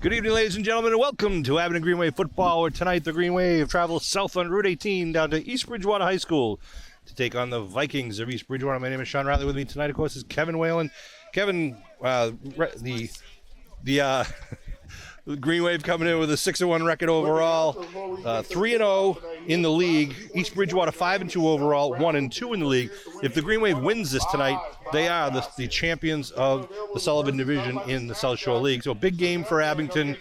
Good evening, ladies and gentlemen, and welcome to Abington Green Wave football, where tonight the Green Wave travels south on Route 18 down to East Bridgewater High School to take on the Vikings of East Bridgewater. My name is Sean Riley. With me tonight, of course, is Kevin Whalen. Kevin, the Green Wave coming in with a 6-1 record overall, 3-0 in the league. East Bridgewater 5-2 overall, 1-2 in the league. If the Green Wave wins this tonight, they are the champions of the Sullivan Division in the South Shore League. So a big game for Abington.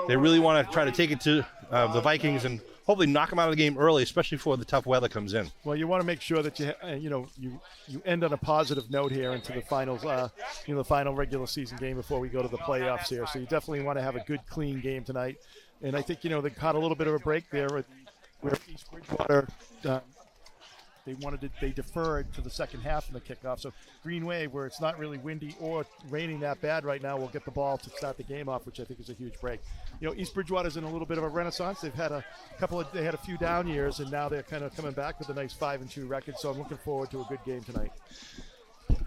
They really want to try to take it to the Vikings and hopefully knock them out of the game early, especially before the tough weather comes in. Well, you want to make sure that you end on a positive note here into the finals, the final regular season game before we go to the playoffs here. So you definitely want to have a good, clean game tonight. And I think they caught a little bit of a break there where East Bridgewater they deferred to the second half in the kickoff. So Green Wave, where it's not really windy or raining that bad right now, will get the ball to start the game off, which I think is a huge break. East Bridgewater's in a little bit of a renaissance. They've had they had a few down years, and now they're kind of coming back with a nice 5-2 record. So I'm looking forward to a good game tonight.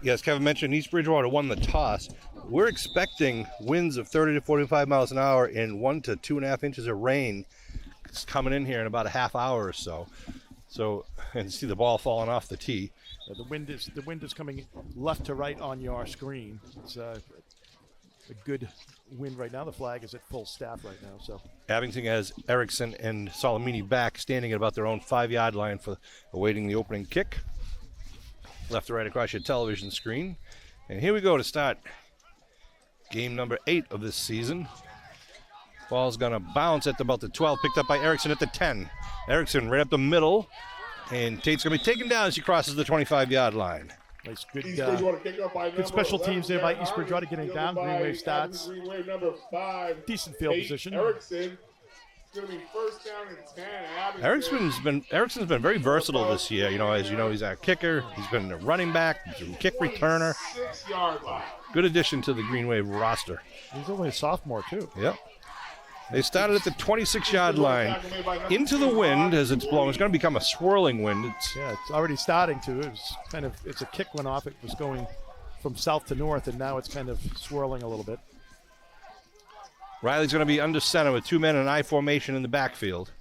Yes, Kevin mentioned East Bridgewater won the toss. We're expecting winds of 30 to 45 miles an hour and 1 to 2.5 inches of rain. It's coming in here in about a half hour or so. And see the ball falling off the tee. The wind is coming left to right on your screen. It's a good wind right now. The flag is at full staff right now. So Abington has Erickson and Solomini back, standing at about their own 5-yard line for awaiting the opening kick. Left to right across your television screen. And here we go to start game number 8 of this season. Ball's going to bounce at about the 12, picked up by Erickson at the 10. Erickson right up the middle, and Tate's going to be taken down as he crosses the 25-yard line. Nice, good special teams there by East Bridgewater getting down. Green Wave starts. Decent field position. Erickson. It's going to be first down and Erickson's 10. been very versatile this year. As you know, he's a kicker. He's been a running back. He's a kick returner. 6-yard line. Good addition to the Green Wave roster. He's only a sophomore, too. Yep. They started at the 26-yard line. Into the wind as it's blowing. It's going to become a swirling wind. It's already starting to. It's a kick went off. It was going from south to north, and now it's kind of swirling a little bit. Riley's going to be under center with 2 men in I formation in the backfield.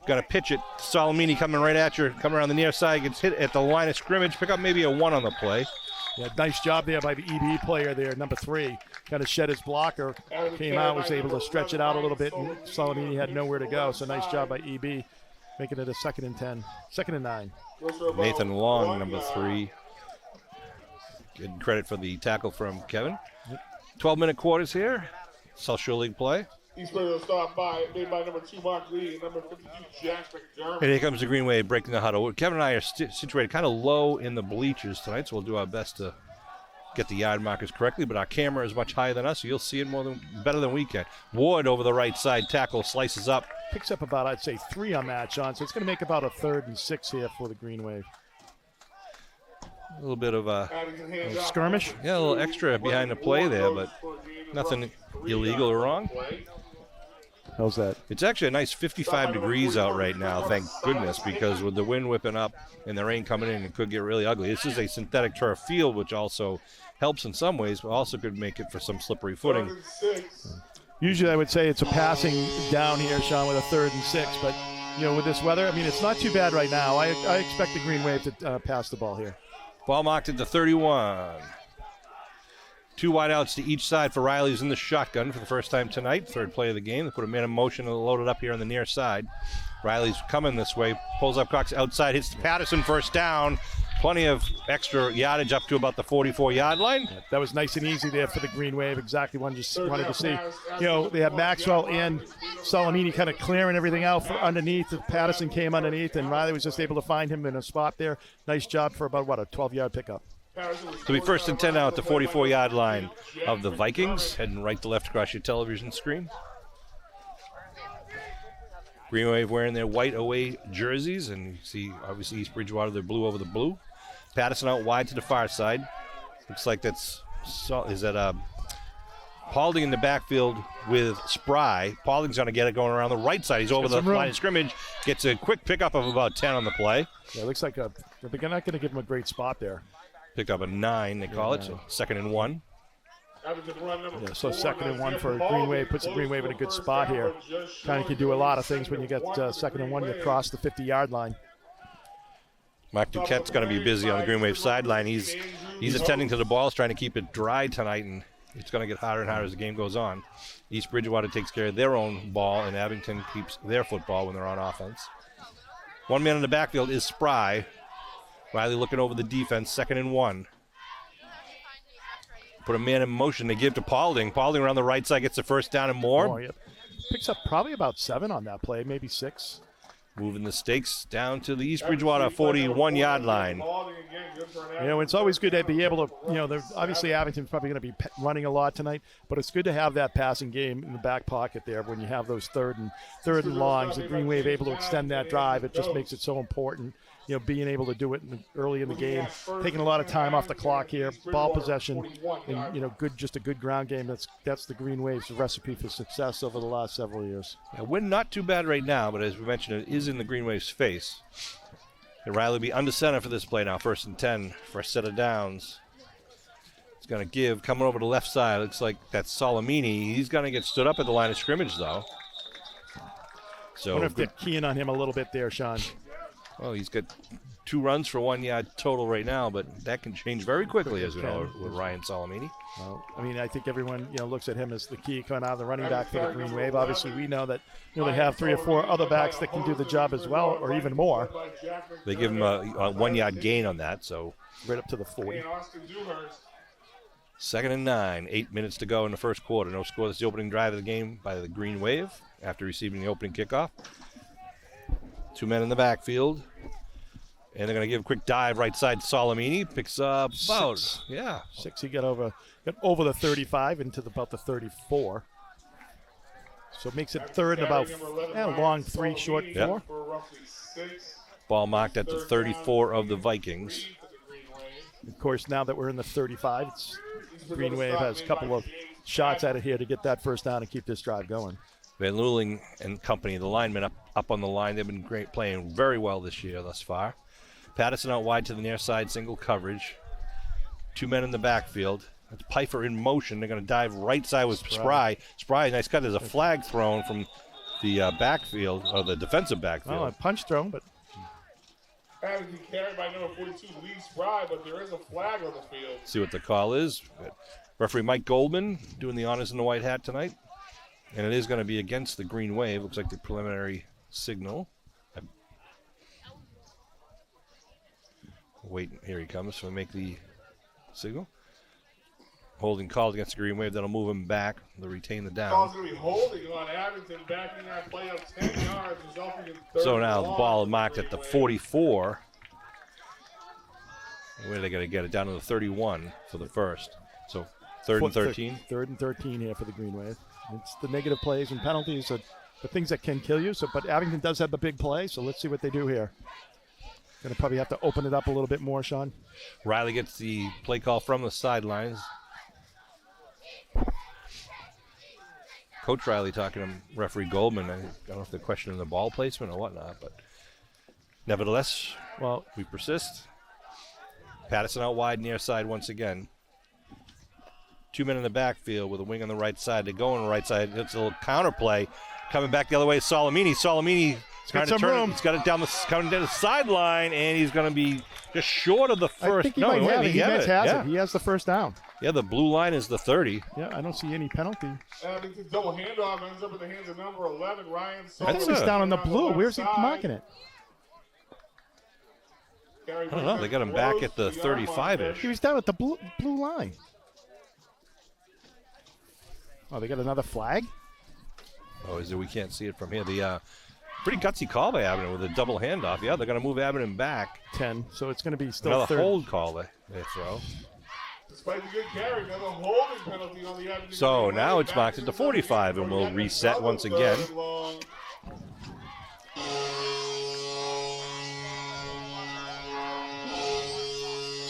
Going to pitch it. Solomini coming right at you, coming around the near side, gets hit at the line of scrimmage. Pick up maybe a 1 on the play. Yeah, nice job there by the EB player there, number 3. Kind of shed his blocker, came out, was able to stretch it out a little bit, and Solomini had nowhere to go. So nice job by EB, making it a 2nd and 10, 2nd and 9. Nathan Long, number 3. Good credit for the tackle from Kevin. 12-minute quarters here. South Shore League play. East Bridgewater start made by number 2 Mark Lee and number 52 Jack McDermott. And here comes the Green Wave breaking the huddle. Kevin and I are situated kind of low in the bleachers tonight, so we'll do our best to get the yard markers correctly, but our camera is much higher than us, so you'll see it better than we can. Ward over the right side, tackle, slices up. Picks up about, I'd say, 3 on that, John, so it's going to make about a 3rd and 6 here for the Green Wave. A little bit of a skirmish. Yeah, a little extra behind the play there, but nothing illegal or wrong. How's that? It's actually a nice 55 degrees out right now, thank goodness, because with the wind whipping up and the rain coming in, it could get really ugly. This is a synthetic turf field, which also helps in some ways, but also could make it for some slippery footing. Usually I would say it's a passing down here, Sean, with a 3rd and 6, but with this weather, it's not too bad right now. I expect the Green Wave to pass the ball here. Ball marked at the 31. 2 wideouts to each side for Riley, who's in the shotgun for the first time tonight. 3rd play of the game. They put a man in motion and loaded up here on the near side. Riley's coming this way. Pulls up Cox outside. Hits Patterson, first down. Plenty of extra yardage up to about the 44-yard line. Yeah, that was nice and easy there for the Green Wave. Exactly what I just wanted to see. They have Maxwell and Solomini kind of clearing everything out for underneath. Patterson came underneath, and Riley was just able to find him in a spot there. Nice job for about, a 12-yard pickup. So we 1st and 10 now at the 44-yard line of the Vikings, heading right to left across your television screen. Green Wave wearing their white away jerseys, and you see obviously East Bridgewater, they're blue over the blue. Patterson out wide to the far side. Looks like Paulding in the backfield with Spry. Paulding's going to get it going around the right side. He's over the line of scrimmage, gets a quick pickup of about 10 on the play. Yeah, it looks like they're not going to give him a great spot there. Picked up a 9, they call it, so 2nd and 1. Abington run number Yeah, so 4, second and nice one get for the ball. Green Wave. Get Puts the close Green Wave to in a the good first spot down, here. but just Kind of short can do a lot of second things when you and get one for the second and one. You Green cross the 50-yard line. Mark Duquette's going to be busy on the Green Wave sideline. He's attending to the balls, trying to keep it dry tonight, and it's going to get harder and harder as the game goes on. East Bridgewater takes care of their own ball, and Abington keeps their football when they're on offense. One man in the backfield is Spry. Riley looking over the defense, second and one. Put a man in motion. They give to Paulding. Paulding around the right side gets the first down and more. Oh, yep. Picks up probably about 7 on that play, maybe 6. Moving the stakes down to the East Bridgewater 41-yard line. You know, it's always good to be able to, obviously Abington's probably going to be running a lot tonight, but it's good to have that passing game in the back pocket there when you have those third and longs. The Green Wave able to extend that drive, it just makes it so important. Being able to do it early in the game, taking a lot of time off the clock here, ball possession, and just a good ground game. That's the Green Wave's recipe for success over the last several years. Yeah, we're not too bad right now, but as we mentioned, it is in the Green Wave's face. And Riley will be under center for this play now, 1st and 10, first set of downs. It's going to give, coming over the left side. Looks like that's Salamini. He's going to get stood up at the line of scrimmage, though. I wonder if they're keying on him a little bit there, Sean. Well, he's got 2 runs for 1 yard total right now, but that can change very quickly, as we know, with Ryan Salamini. Well, I think everyone looks at him as the key coming out of the running back for the Green Wave. Obviously, we know that they have 3 or 4 other backs that can do the job as well, or even more. They give him a 1 yard gain on that, so right up to the 40. 2nd and 9, 8 minutes to go in the first quarter. No score. That's the opening drive of the game by the Green Wave after receiving the opening kickoff. 2 men in the backfield. And they're going to give a quick dive right side to Salamini. Picks up about 6. 6. He got over the 35 into about the 34. So it makes it third and about long 3, short 4. Ball marked at the 34 of the Vikings. Of course, now that we're in the 35, Green Wave has a couple of shots at it here to get that first down and keep this drive going. Van Luling and company, the linemen up on the line, they've been great, playing very well this year thus far. Patterson out wide to the near side, single coverage. 2 men in the backfield. That's Pfeiffer in motion. They're going to dive right side with Spry. Spry, nice cut. There's a flag thrown from the backfield, or the defensive backfield. Oh, a punch thrown, but Having been carried by number 42, Lee Spry, but there is a flag on the field. See what the call is. Referee Mike Goldman doing the honors in the white hat tonight. And it is going to be against the Green Wave. Looks like the preliminary signal. Wait, here he comes. So we make the signal. Holding called against the Green Wave. That'll move him back. They'll retain the down. Call's going to be holding on Abington, backing that play up 10 yards, resulting in third. So now the ball marked at the 44. Where are they going to get it? Down to the 31 for the first. So 3rd and 13. 3rd and 13 here for the Green Wave. It's the negative plays and penalties, the things that can kill you. But Abington does have the big play, so let's see what they do here. Going to probably have to open it up a little bit more, Sean. Riley gets the play call from the sidelines. Coach Riley talking to referee Goldman. I don't know if they're questioning the ball placement or whatnot, but nevertheless, we persist. Patterson out wide, near side once again. 2 men in the backfield with a wing on the right side. They go on the right side. It's a little counter play. Coming back the other way, Salamini. Salamini trying to turn it. He's got it coming down the sideline, and he's going to be just short of the first. I think he might have it. He has it. He has the first down. Yeah, the blue line is the 30. Yeah, I don't see any penalty. Abington double handoff ends up in the hands of number 11, Ryan. I think he's down on the blue. Where's he marking it? I don't know. They got him back at the 35-ish. He was down at the blue line. Oh, they got another flag? Oh, is it? We can't see it from here. The pretty gutsy call by Abington with a double handoff. Yeah, they're going to move Abington back. 10, so it's going to be still another third. Hold call they throw. Despite the good carry, another holding penalty on the Abington. So now it's marked at the 45, and we'll reset once again.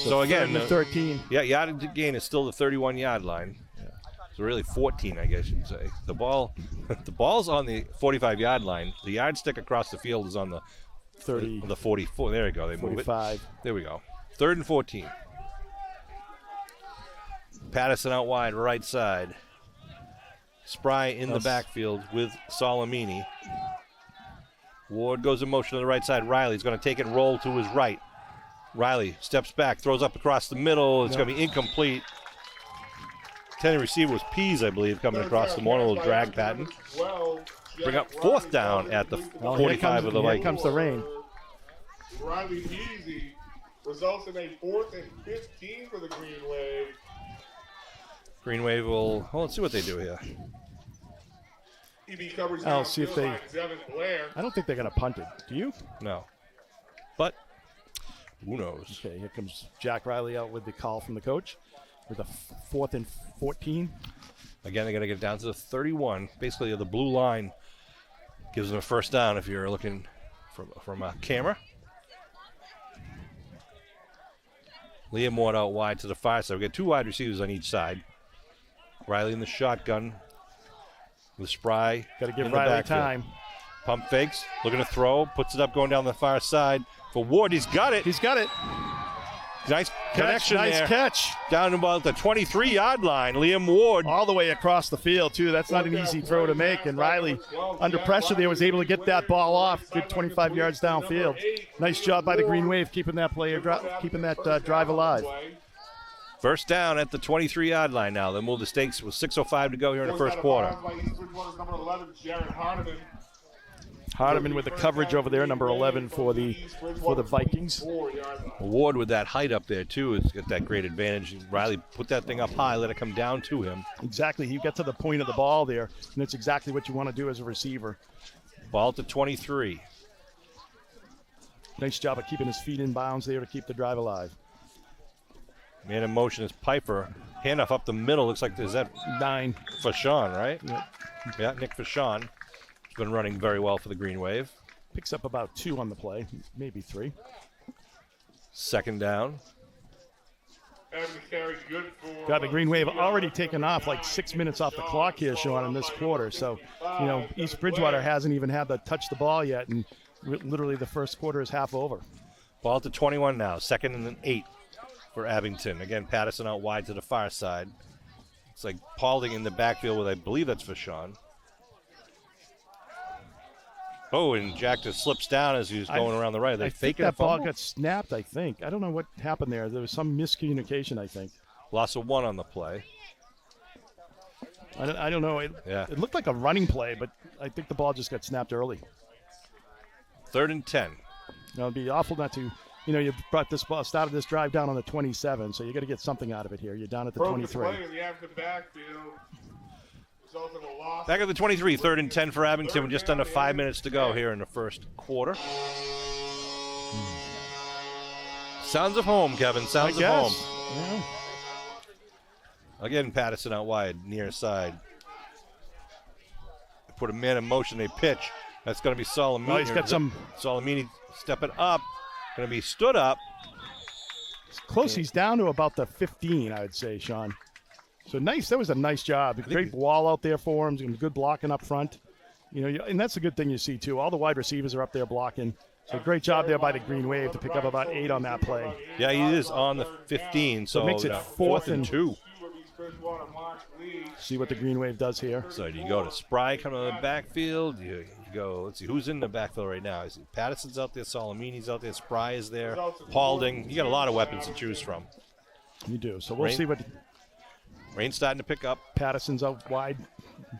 So again, 13. Yeah, yardage gain is still the 31-yard line. So really 14, I guess you'd say. The ball's on the 45-yard line. The yardstick across the field is on the 30. The 44. There you go. They 45. move it. There we go. 3rd and 14. Patterson out wide, right side. Spry in the backfield with Salamini. Ward goes in motion to the right side. Riley's going to take it and roll to his right. Riley steps back, throws up across the middle. It's going to be incomplete. Intended receiver was Pease, I believe, coming across the one, a little drag pattern. Bring up fourth down at the 45 of the Vikings. Here comes the rain. Riley Peasy results in a 4th and 15 for the Green Wave. Green Wave will, well, let's see what they do here. EB covers I'll see if they. Devin Blair. I don't think they're going to punt it. Do you? No. But who knows? Okay, here comes Jack Riley out with the call from the coach with a 4th and 14. Again, they're going to get down to the 31. Basically, the blue line gives them a first down if you're looking from a camera. Liam Ward out wide to the far side. We got 2 wide receivers on each side. Riley in the shotgun with Spry. Got to give Riley time. Pump fakes, looking to throw, puts it up, going down the far side for Ward. He's got it. He's got it. Nice connection there. Nice catch. Down about the 23-yard line. Liam Ward. All the way across the field, too. That's not an easy throw to make. And Riley, under pressure there, was able to get that ball off. Good 25 yards downfield. Nice job by the Green Wave keeping that drive alive. First down at the 23-yard line now. They move the stakes with 6:05 to go here in the first quarter. Hardiman with the coverage over there, number 11 for the Vikings. Ward with that height up there, too, has got that great advantage. Riley put that thing up high, let it come down to him. Exactly. He got to the point of the ball there, and that's exactly what you want to do as a receiver. Ball to 23. Nice job of keeping his feet in bounds there to keep the drive alive. Man in motion is Piper. Handoff up the middle. Looks like, is that 9 Fashawn, right? Yep. Yeah, Nick Fashawn. He's been running very well for the Green Wave. Picks up about 2 on the play, maybe 3. Second down. Got the Green Wave already taken off like 6 minutes off the clock here, Sean, in this quarter. So, East Bridgewater hasn't even had to touch the ball yet, and literally the first quarter is half over. Ball to 21 now. 2nd and 8 for Abington. Again, Patterson out wide to the far side. It's like Paulding in the backfield with, I believe that's Fashawn. Oh, and Jack just slips down as he was going around the right. They faking that a fumble? ball got snapped, I think. I don't know what happened there. There was some miscommunication, I think. Loss of 1 on the play. I don't know. It looked like a running play, but I think the ball just got snapped early. 3rd and 10. It would be awful not to. You brought this ball, started this drive down on the 27, so you got to get something out of it here. You're down at the 23. Back at the 23, 3rd and 10 for Abington with just under 5 minutes to go here in the first quarter. Sounds of home, Kevin. Sounds of home. Yeah. Again, Patterson out wide, near side. They put a man in motion. They pitch. That's going to be Salamini. Oh, he's got some. Salamini stepping up. Going to be stood up. It's close. He's down to about the 15, I would say, Sean. So nice. That was a nice job. Great wall out there for him. Good blocking up front. And that's a good thing you see, too. All the wide receivers are up there blocking. So great job there by the Green Wave to pick up about 8 on that play. Yeah, he is on the 15. So it makes it 4th and 2. See what the Green Wave does here. So you go to Spry coming in the backfield. You go, let's see, who's in the backfield right now? Is it Patterson's out there, Salamini's out there, Spry is there, Paulding. You got a lot of weapons to choose from. You do. So we'll see what. Rain's starting to pick up. Patterson's out wide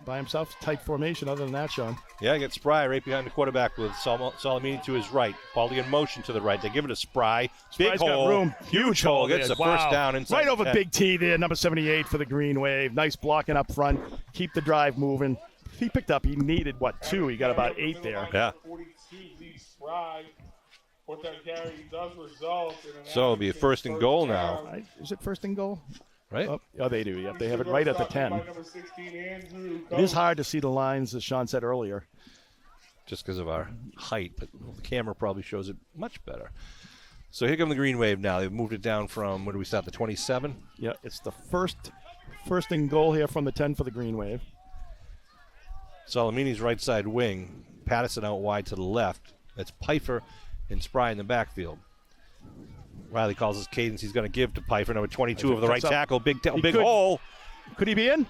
by himself. Tight formation other than that, Sean. Yeah, I get Spry right behind the quarterback with Salamini to his right. Paulding in motion to the right. They give it to Spry. Big Spry's hole. Got room. Huge hole. Gets the first down inside. Right over Big T there, number 78 for the Green Wave. Nice blocking up front. Keep the drive moving. He needed, 2? He got about 8 there. Yeah. So it'll be a 1st and goal now. Is it 1st and goal? Right? Oh, they do. Yep, they have it right at the 10. It is hard to see the lines, as Sean said earlier. Just because of our height, but the camera probably shows it much better. So here come the Green Wave now. They've moved it down from, where do we stop, the 27? Yeah, it's the first and goal here from the 10 for the Green Wave. Salamini's right side wing. Patterson out wide to the left. That's Pfeiffer and Spry in the backfield. Riley calls his cadence. He's going to give to Pfeiffer, number 22 of the right Cuts up. tackle. Big He could. hole. Could he be in?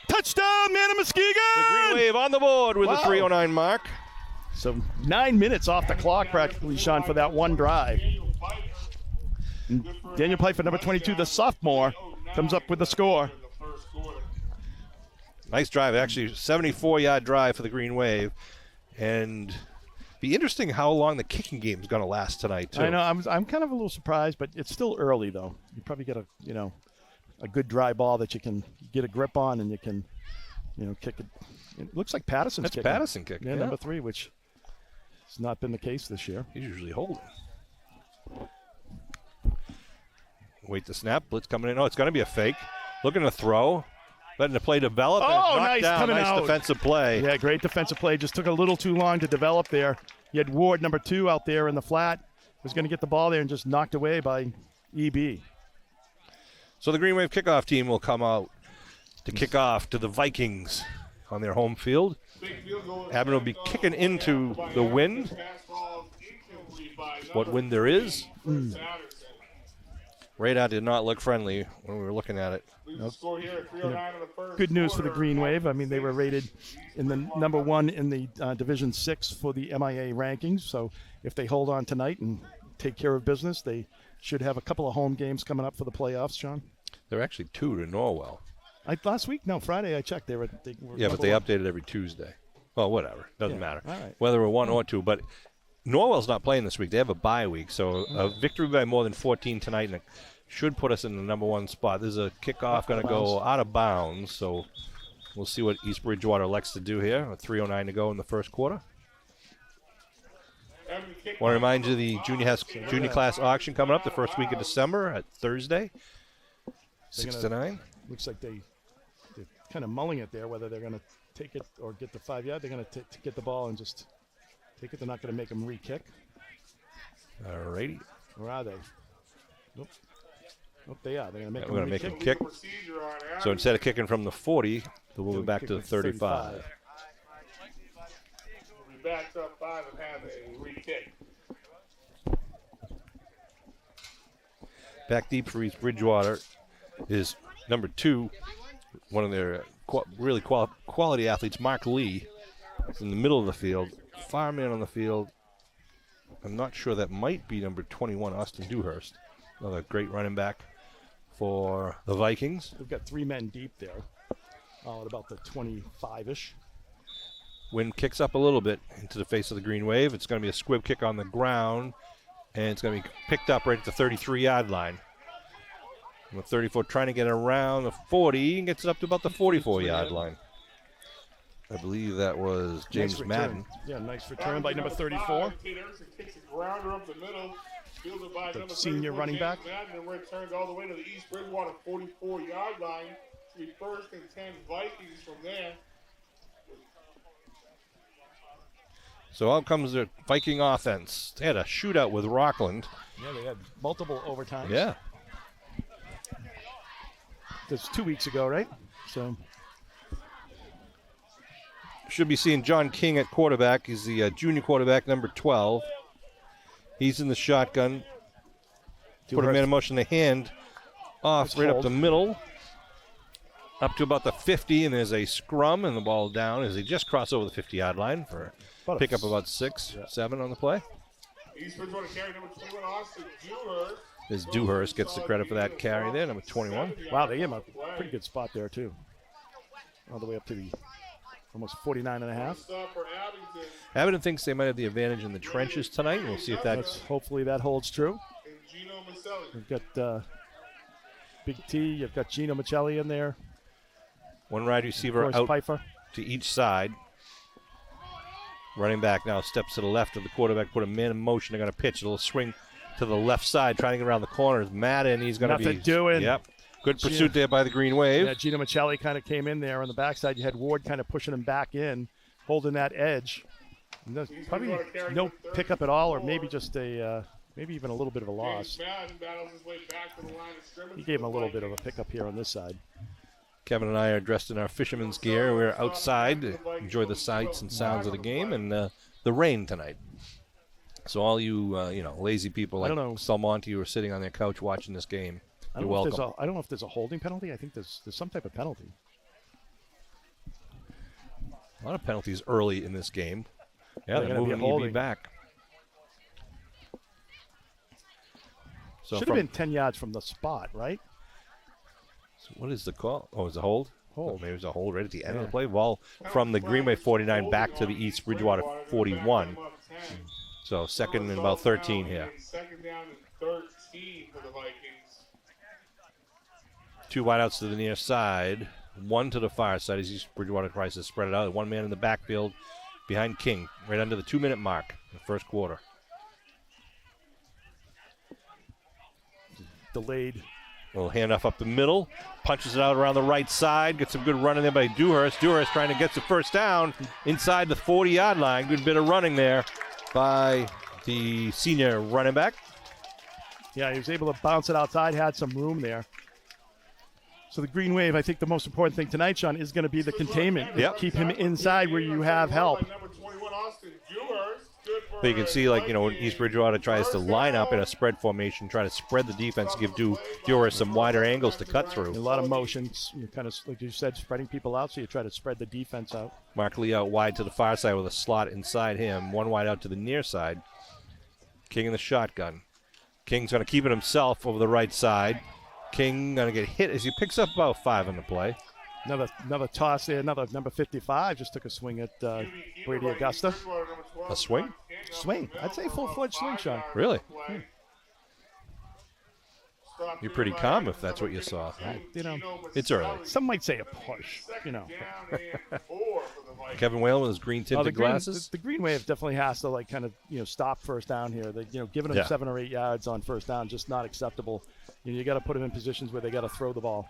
Touchdown, man of Muskegon! The Green Wave on the board with Wow. the 3:09 mark. So 9 minutes off the clock practically, Sean, for that one drive. Daniel Pfeiffer, number 22, the sophomore, comes up with the score. Nice drive. Actually, 74-yard drive for the Green Wave. And be interesting how long the kicking game is going to last tonight, too. I know. I'm kind of a little surprised, but it's still early, though. You probably get a good dry ball that you can get a grip on, and you can, kick it. It looks like Patterson's That's kicking. Patterson kicking. Yeah, number 3, which has not been the case this year. He's usually holding. Wait the snap. Blitz coming in. Oh, it's going to be a fake. Looking to throw. Letting the play develop. and Oh, knocked nice, down. coming Nice out. defensive play. Yeah, great defensive play. Just took a little too long to develop there. You had Ward, number 2, out there in the flat. Was going to get the ball there and just knocked away by EB. So the Green Wave kickoff team will come out to kick off to the Vikings on their home field. Abington will be kicking into the wind. What wind there is. Radar did not look friendly when we were looking at it. Good news for the Green Wave. I mean, they were rated in the number 1 in the Division 6 for the MIA rankings. So if they hold on tonight and take care of business, they should have a couple of home games coming up for the playoffs, Sean. They're actually 2 to Norwell. Friday I checked. They were Yeah, but they number 1. update it every Tuesday. Well, whatever. Doesn't matter. all right. Whether we're 1 or 2. But Norwell's not playing this week. They have a bye week. So a victory by more than 14 tonight and it should put us in the number 1 spot. This is a kickoff going to go out of bounds. So we'll see what East Bridgewater elects to do here. 3:09 to go in the first quarter. Want to remind you the junior class auction coming up the first week of December at Thursday, 6 to 9. Looks like they're kind of mulling it there, whether they're going to take it or get the 5 yard. They're going to get the ball and just take it. They're not going to make them re-kick. All righty. Or are they? Nope. Nope, they are. They're going to make We're going to make them kick. So instead of kicking from the 40, they'll move it back to the 35. Backs up 5 and has a re-kick. Back deep for East Bridgewater is number 2, one of their really quality athletes, Mark Lee. It's in the middle of the field. Far man on the field. I'm not sure, that might be number 21, Austin Dewhurst. Another great running back for the Vikings. We've got 3 men deep there, at about the 25-ish. Wind kicks up a little bit into the face of the Green Wave. It's going to be a squib kick on the ground, and it's going to be picked up right at the 33-yard line. Number 34 trying to get around the 40 and gets it up to about the 44-yard line. I believe that was James Madden. Yeah, nice return by number 34. The senior running back. Madden returns all the way to the East Bridgewater 44-yard line. To be first and 10 Vikings from there. So out comes the Viking offense. They had a shootout with Rockland. Yeah, they had multiple overtimes. Yeah. That's 2 weeks ago, right? So Should be seeing John King at quarterback. He's the junior quarterback, number 12. He's in the shotgun. Put a man in motion, the hand off right up the middle. Up to about the 50, and there's a scrum, and the ball down as they just cross over the 50-yard line for a pick up about 6, 7 on the play. East Bridgewater carry number 21, Austin Dewhurst. As Dewhurst gets the credit for that carry there, number 21. wow, they gave him a pretty good spot there too. All the way up to the almost 49 and a half. Stop for Abington. Abington thinks they might have the advantage in the trenches tonight. We'll see if Hopefully that holds true. And Gino Maselli. You've got Big T. You've got Gino Michelli in there. one wide receiver Royce out Pfeiffer. to each side. Running back now steps to the left of the quarterback, put a man in motion. They're going to pitch. A little swing to the left side, trying to get around the corners. Madden, he's going to be. Nothing doing. Yep. Good pursuit there by the Green Wave. Yeah, Gino Michelli kind of came in there on the backside. You had Ward kind of pushing him back in, holding that edge. And there's probably no pickup at all, or maybe just maybe even a little bit of a loss. He gave him a little bit of a pickup here on this side. Kevin and I are dressed in our fisherman's gear. We're outside to enjoy the sights and sounds of the game and the rain tonight. So all you, lazy people I like don't know. Salmonte who are sitting on their couch watching this game, I you're don't know welcome. I don't know if there's a holding penalty. I think there's some type of penalty. A lot of penalties early in this game. Yeah, they're gonna be a moving EB holding. back. So Should have been 10 yards from the spot, right? So what is the call? Oh, is it a hold? Hold. Oh, maybe it was a hold right at the end of the play. Ball from the Greenway 49 back to the East Bridgewater 41. So second and about 13 here. Second down and 13 for the Vikings. 2 wideouts to the near side, 1 to the far side as East Bridgewater tries to spread it out. 1 man in the backfield behind King, right under the 2-minute mark in the first quarter. Delayed. Little handoff up the middle, punches it out around the right side, gets some good running there by Dewhurst. Dewhurst trying to get the first down inside the 40-yard line. Good bit of running there by the senior running back. Yeah, he was able to bounce it outside, had some room there. So the Green Wave, I think the most important thing tonight, Sean, is going to be the containment. Yep. Keep him inside where you have help. Number 21, Austin Dewhurst. Good for But you can see, when East Bridgewater tries to line up in a spread formation, try to spread the defense, give Dewhurst some wider angles to cut A through. lot of motions. You kind of, like you said, spreading people out, so you try to spread the defense out. Mark Lee out wide to the far side with a slot inside him. 1 wide out to the near side. King in the shotgun. King's going to keep it himself over the right side. King going to get hit as he picks up about 5 on the play. Another toss there. Another number 55 just took a swing at Brady Augusta. A swing? Swing. I'd say full-fledged swing, Sean. Really? You're pretty calm if that's what you saw. It's early. Some might say a push. Kevin Whalen with his green tinted glasses. The Green Wave definitely has to stop first down here. Giving them 7 or 8 yards on first down just not acceptable. You got to put them in positions where they got to throw the ball.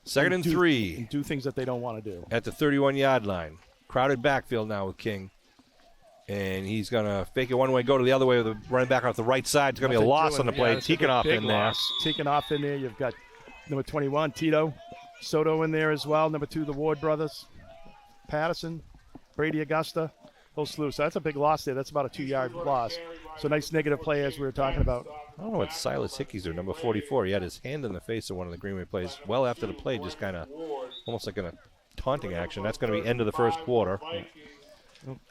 Second and 3. And do things that they don't want to do. At the 31-yard line. Crowded backfield now with King. And he's going to fake it one way, go to the other way with the running back off the right side. It's going to be a loss on the play. Tikhonov in there. Tikhonov in there. You've got number 21, Tito. Soto in there as well. Number 2, the Ward brothers. Patterson. Brady Augusta. Whole slew. So that's a big loss there. That's about a 2-yard loss. So nice negative play as we were talking about. I don't know what Silas Hickey's there, number 44. He had his hand in the face of one of the Greenway plays well after the play, just kind of almost like in a taunting action. That's going to be end of the first quarter.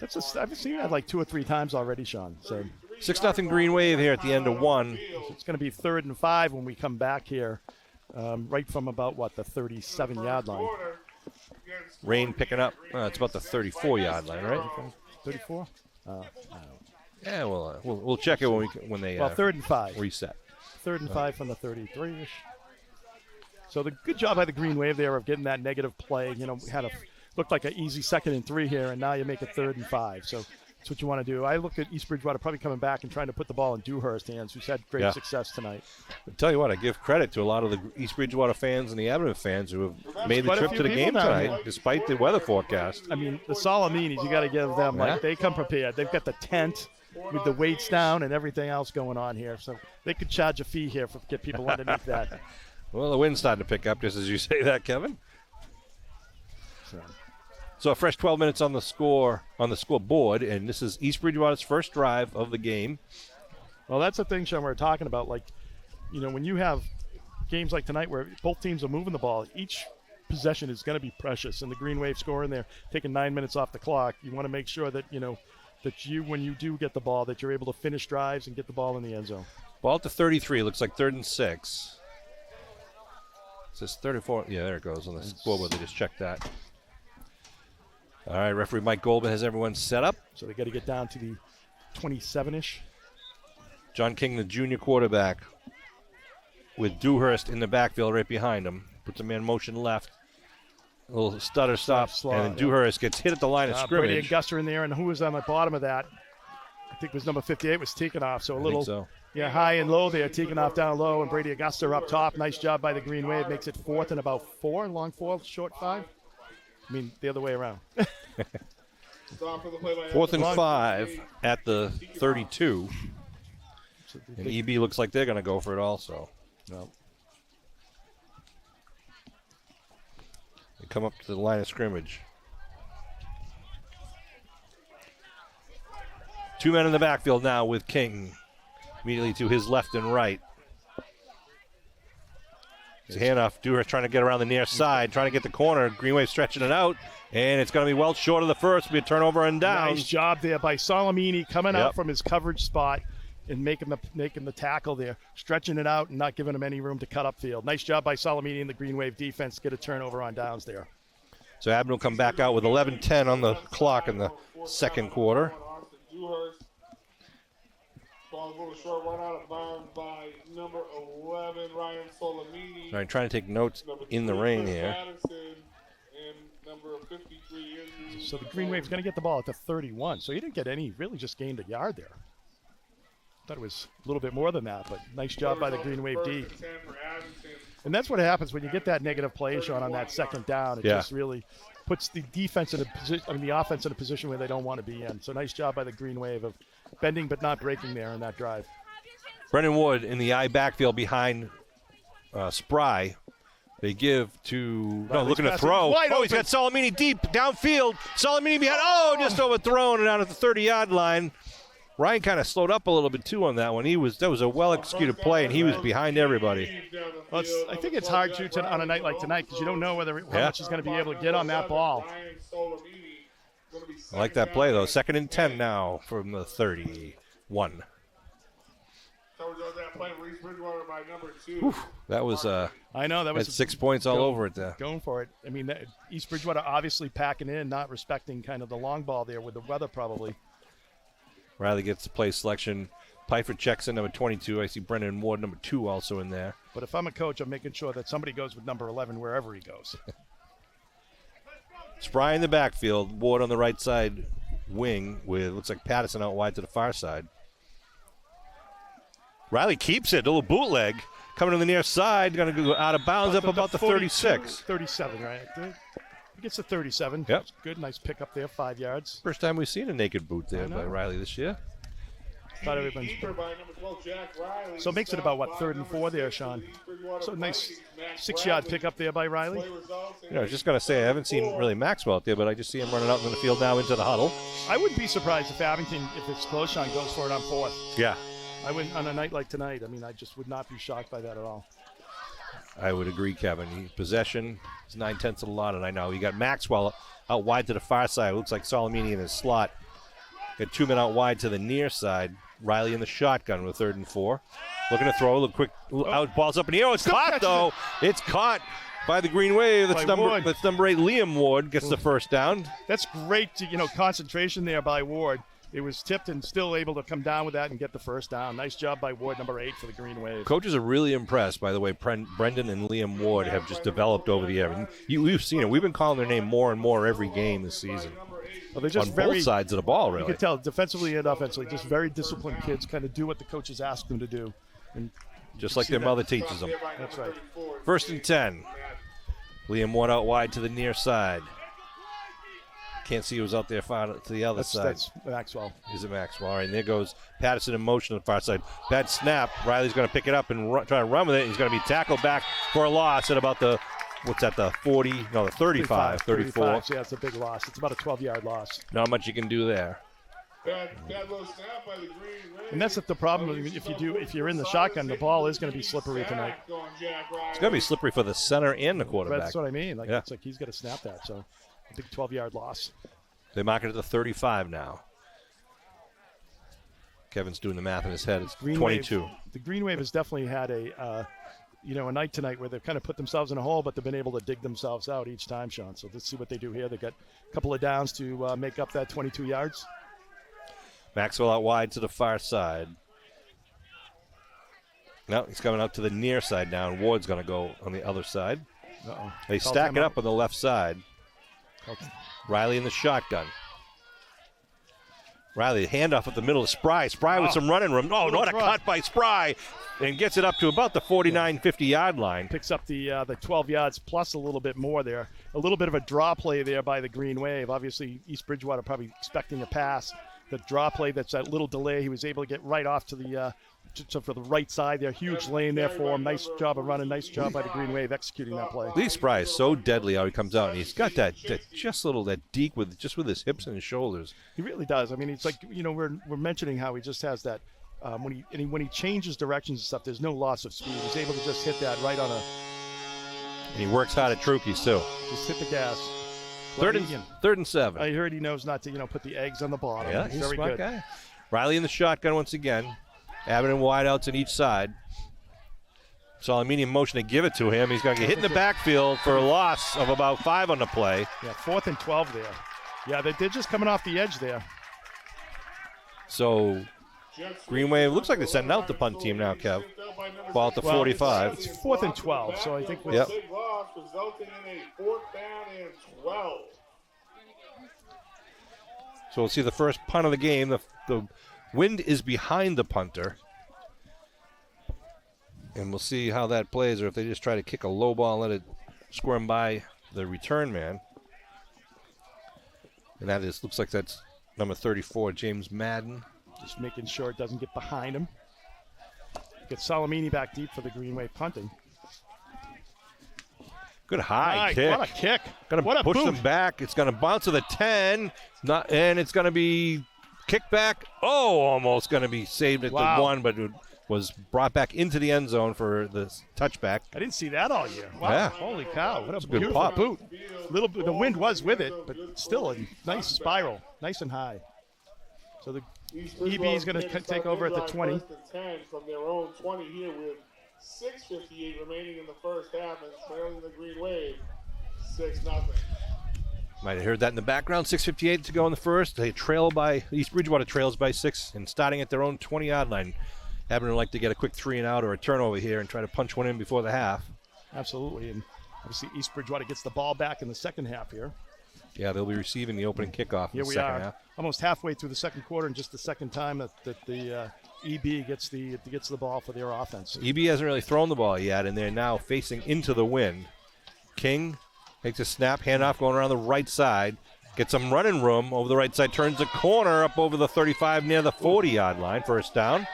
I've seen that like 2 or 3 times already, Sean. So 6-0 Green Wave here at the end of 1. It's going to be 3rd and 5 when we come back here, right from about, the 37-yard line. Rain picking up. It's about the 34-yard line, right? 34? Yeah, we'll check it when they 3rd and 5. reset. 3rd and 5 from the 33-ish. So the good job by the Green Wave there of getting that negative play. Looked like an easy 2nd and 3 here, and now you make it 3rd and 5. So that's what you want to do. I look at East Bridgewater probably coming back and trying to put the ball in Dewhurst's hands, who's had great success tonight. I'll tell you what, I give credit to a lot of the East Bridgewater fans and the Abington fans who have made the trip to the game tonight, despite the weather forecast. I mean, the Solominis, you got to give them, they come prepared. They've got the tent with the weights down and everything else going on here. So they could charge a fee here to get people underneath that. Well, the wind's starting to pick up, just as you say that, Kevin. So a fresh 12 minutes on the scoreboard, and this is East Bridgewater's first drive of the game. Well, that's the thing, Sean, we're talking about. When you have games like tonight where both teams are moving the ball, each possession is going to be precious. And the Green Wave scoring there, taking 9 minutes off the clock, you want to make sure that, when you do get the ball, that you're able to finish drives and get the ball in the end zone. Ball to 33, looks like 3rd and 6. It says 34. Yeah, there it goes on the scoreboard. They just checked that. All right, referee Mike Goldman has everyone set up. So they got to get down to the 27-ish. John King, the junior quarterback, with Dewhurst in the backfield right behind him. Puts a man motion left. A little stutter stop, and then Dewhurst gets hit at the line of scrimmage. Brady Augusta in there, and who was on the bottom of that? I think it was number 58 was Tikhonov. So a little, high and low there. Tikhonov down low, and Brady Augusta up top. Nice job by the Green Wave. Makes it 4th and about 4, long 4, short 5. I mean, the other way around. 4th and 5 at the 32. And EB looks like they're going to go for it also. No. They come up to the line of scrimmage. 2 men in the backfield now with King immediately to his left and right. It's a handoff. Dewar trying to get around the near side, trying to get the corner. Greenway stretching it out, and it's going to be well short of the first. Be a turnover and down. Nice job there by Salamini coming out from his coverage spot and making the tackle there, stretching it out and not giving him any room to cut upfield. Nice job by Salamini and the Green Wave defense to get a turnover on downs there. So Abington will come back out with 11:10 on the clock in the second quarter. Ball a little short, run out of bounds by number 11, Ryan Solamini. All right, trying to take notes in the rain here. Number 53 so the Green Wave's going to get the ball at the 31. So he didn't get any, really just gained a yard there. Thought it was a little bit more than that, but nice job by the Green Wave D. And that's what happens when you get that negative play, Sean, on that second down. It just really puts the defense in a position, the offense in a position where they don't want to be in. So nice job by the Green Wave of bending but not breaking there in that drive. Brendan Wood in the I backfield behind Spry. They give to looking to throw. He's got Salamini deep downfield. Salamini behind. Just overthrown and out at the 30-yard line. Ryan kind of slowed up a little bit too on that one. That was a well-executed play, and he was behind everybody. Well, I think it's hard on a night like tonight because you don't know how much he's going to be able to get on that ball. I like that play though. 2nd and 10 now from the 31. That was I know that was 6 points all over it there. Going for it. I mean, East Bridgewater obviously packing in, not respecting kind of the long ball there with the weather probably. Riley gets the play selection. Pfeiffer checks in number 22. I see Brendan Ward, number 2, also in there. But if I'm a coach, I'm making sure that somebody goes with number 11 wherever he goes. Spry in the backfield. Ward on the right side wing with, looks like Patterson out wide to the far side. Riley keeps it. A little bootleg. Coming to the near side. Going to go out of bounds up about the 36. 37, right? He gets to 37. Yep. That's good. Nice pick up there, 5 yards. First time we've seen a naked boot there by Riley this year. So it makes it about, 3rd and 4 there, Sean. So nice 6-yard pick up there by Riley. I was just going to say, I haven't seen really Maxwell out there, but I just see him running out in the field now into the huddle. I wouldn't be surprised if Abington, if it's close, Sean, goes for it on 4th. Yeah. I wouldn't, on a night like tonight, I just would not be shocked by that at all. I would agree, Kevin. Possession is 9/10 of the lot, and I know you got Maxwell out wide to the far side. Looks like Salamini in his slot. Got 2 men out wide to the near side. Riley in the shotgun with 3rd and 4. Looking to throw a little quick out, balls up in the air. It's caught though. It's caught by the Green Wave. That's number 8. Liam Ward gets the first down. That's great, concentration there by Ward. It was tipped and still able to come down with that and get the first down. Nice job by Ward, number 8 for the Green Wave. Coaches are really impressed by the way Brendan and Liam Ward have just developed over the year. And we've seen it. We've been calling their name more and more every game this season. Well, they're just on both sides of the ball, really. You can tell, defensively and offensively, just very disciplined kids kind of do what the coaches ask them to do. And just like their mother teaches them. That's right. 1st and 10. Liam Ward out wide to the near side. Can't see who's out there far to the other side. That's Maxwell. Is it Maxwell? All right, and there goes Patterson in motion on the far side. Bad snap. Riley's going to pick it up and try to run with it. He's going to be tackled back for a loss at about the, the 40? No, the 35, 34. Yeah, it's a big loss. It's about a 12-yard loss. Not much you can do there. Bad little snap by the Green Wave. And that's the problem. If you're in the shotgun, the ball is going to be slippery tonight. It's going to be slippery for the center and the quarterback. That's what I mean. It's like he's got to snap that. So a big 12-yard loss. They mark it at the 35 now. Kevin's doing the math in his head. It's 22. The Green Wave has definitely had a night tonight where they've kind of put themselves in a hole, but they've been able to dig themselves out each time, Sean. So let's see what they do here. They've got a couple of downs to make up that 22 yards. Maxwell out wide to the far side. No, he's coming out to the near side now, and Ward's going to go on the other side. Uh-oh. They stack it up on the left side. Okay. Riley in the shotgun. Riley, handoff at the middle of Spry. Spry with some running room. Oh, what a cut by Spry. And gets it up to about the 49, 50-yard line. Picks up the 12 yards plus a little bit more there. A little bit of a draw play there by the Green Wave. Obviously, East Bridgewater probably expecting a pass. The draw play, that's that little delay. He was able to get right off to the So for the right side there, huge lane there for him. Nice job of running. Nice job by the Green Wave executing that play. Lee Spry is so deadly how he comes out, and he's got that deke with his hips and his shoulders. He really does. I mean, it's like, we're mentioning how he just has that when he changes directions and stuff. There's no loss of speed. He's able to just hit that right on a. And he works hard at Trukey too. Just hit the gas. Third and 7. I heard he knows not to put the eggs on the bottom. Yeah, he's very a smart good. guy. Riley in the shotgun once again. Abington wideouts on each side. Salamini in motion to give it to him. He's going to get hit in the backfield for a loss of about 5 on the play. Yeah, 4th and 12 there. Yeah, they're just coming off the edge there. So Green Wave looks like they're sending out the punt team now, Kev. Ball at the 45. It's 4th and 12, so I think with Yep. Big loss resulting in a 4th down and 12. So we'll see the first punt of the game. The wind is behind the punter. And we'll see how that plays, or if they just try to kick a low ball and let it squirm by the return man. And that looks like that's number 34, James Madden. just making sure it doesn't get behind him. Get Salamini back deep for the Green Wave punting. Good high kick. What a kick. Going What to a push boot. them back. It's going to bounce to the 10. And it's going to be kicked back. Oh, almost going to be saved at the 1, but it was brought back into the end zone for the touchback. I didn't see that all year. Wow. Yeah. Holy cow. What a good beautiful pop. boot. The wind was with it, but still a nice spiral. Nice and high. So the EB is going to take over at the 20. 1st and 10 from their own 20 here with 6:58 remaining in the first half and trailing the Green Wave 6-0. Might have heard that in the background. 6:58 to go in the first. East Bridgewater trails by 6 and starting at their own 20-yard line. Abington would like to get a quick 3-and-out or a turnover here and try to punch one in before the half. Absolutely. And obviously East Bridgewater gets the ball back in the second half here. Yeah, they'll be receiving the opening kickoff in Here the we second are, half. almost halfway through the second quarter, and just the second time that the EB gets the ball for their offense. EB hasn't really thrown the ball yet, and they're now facing into the wind. King takes a snap, handoff going around the right side. Gets some running room over the right side, turns the corner up over the 35 near the 40-yard line. First down.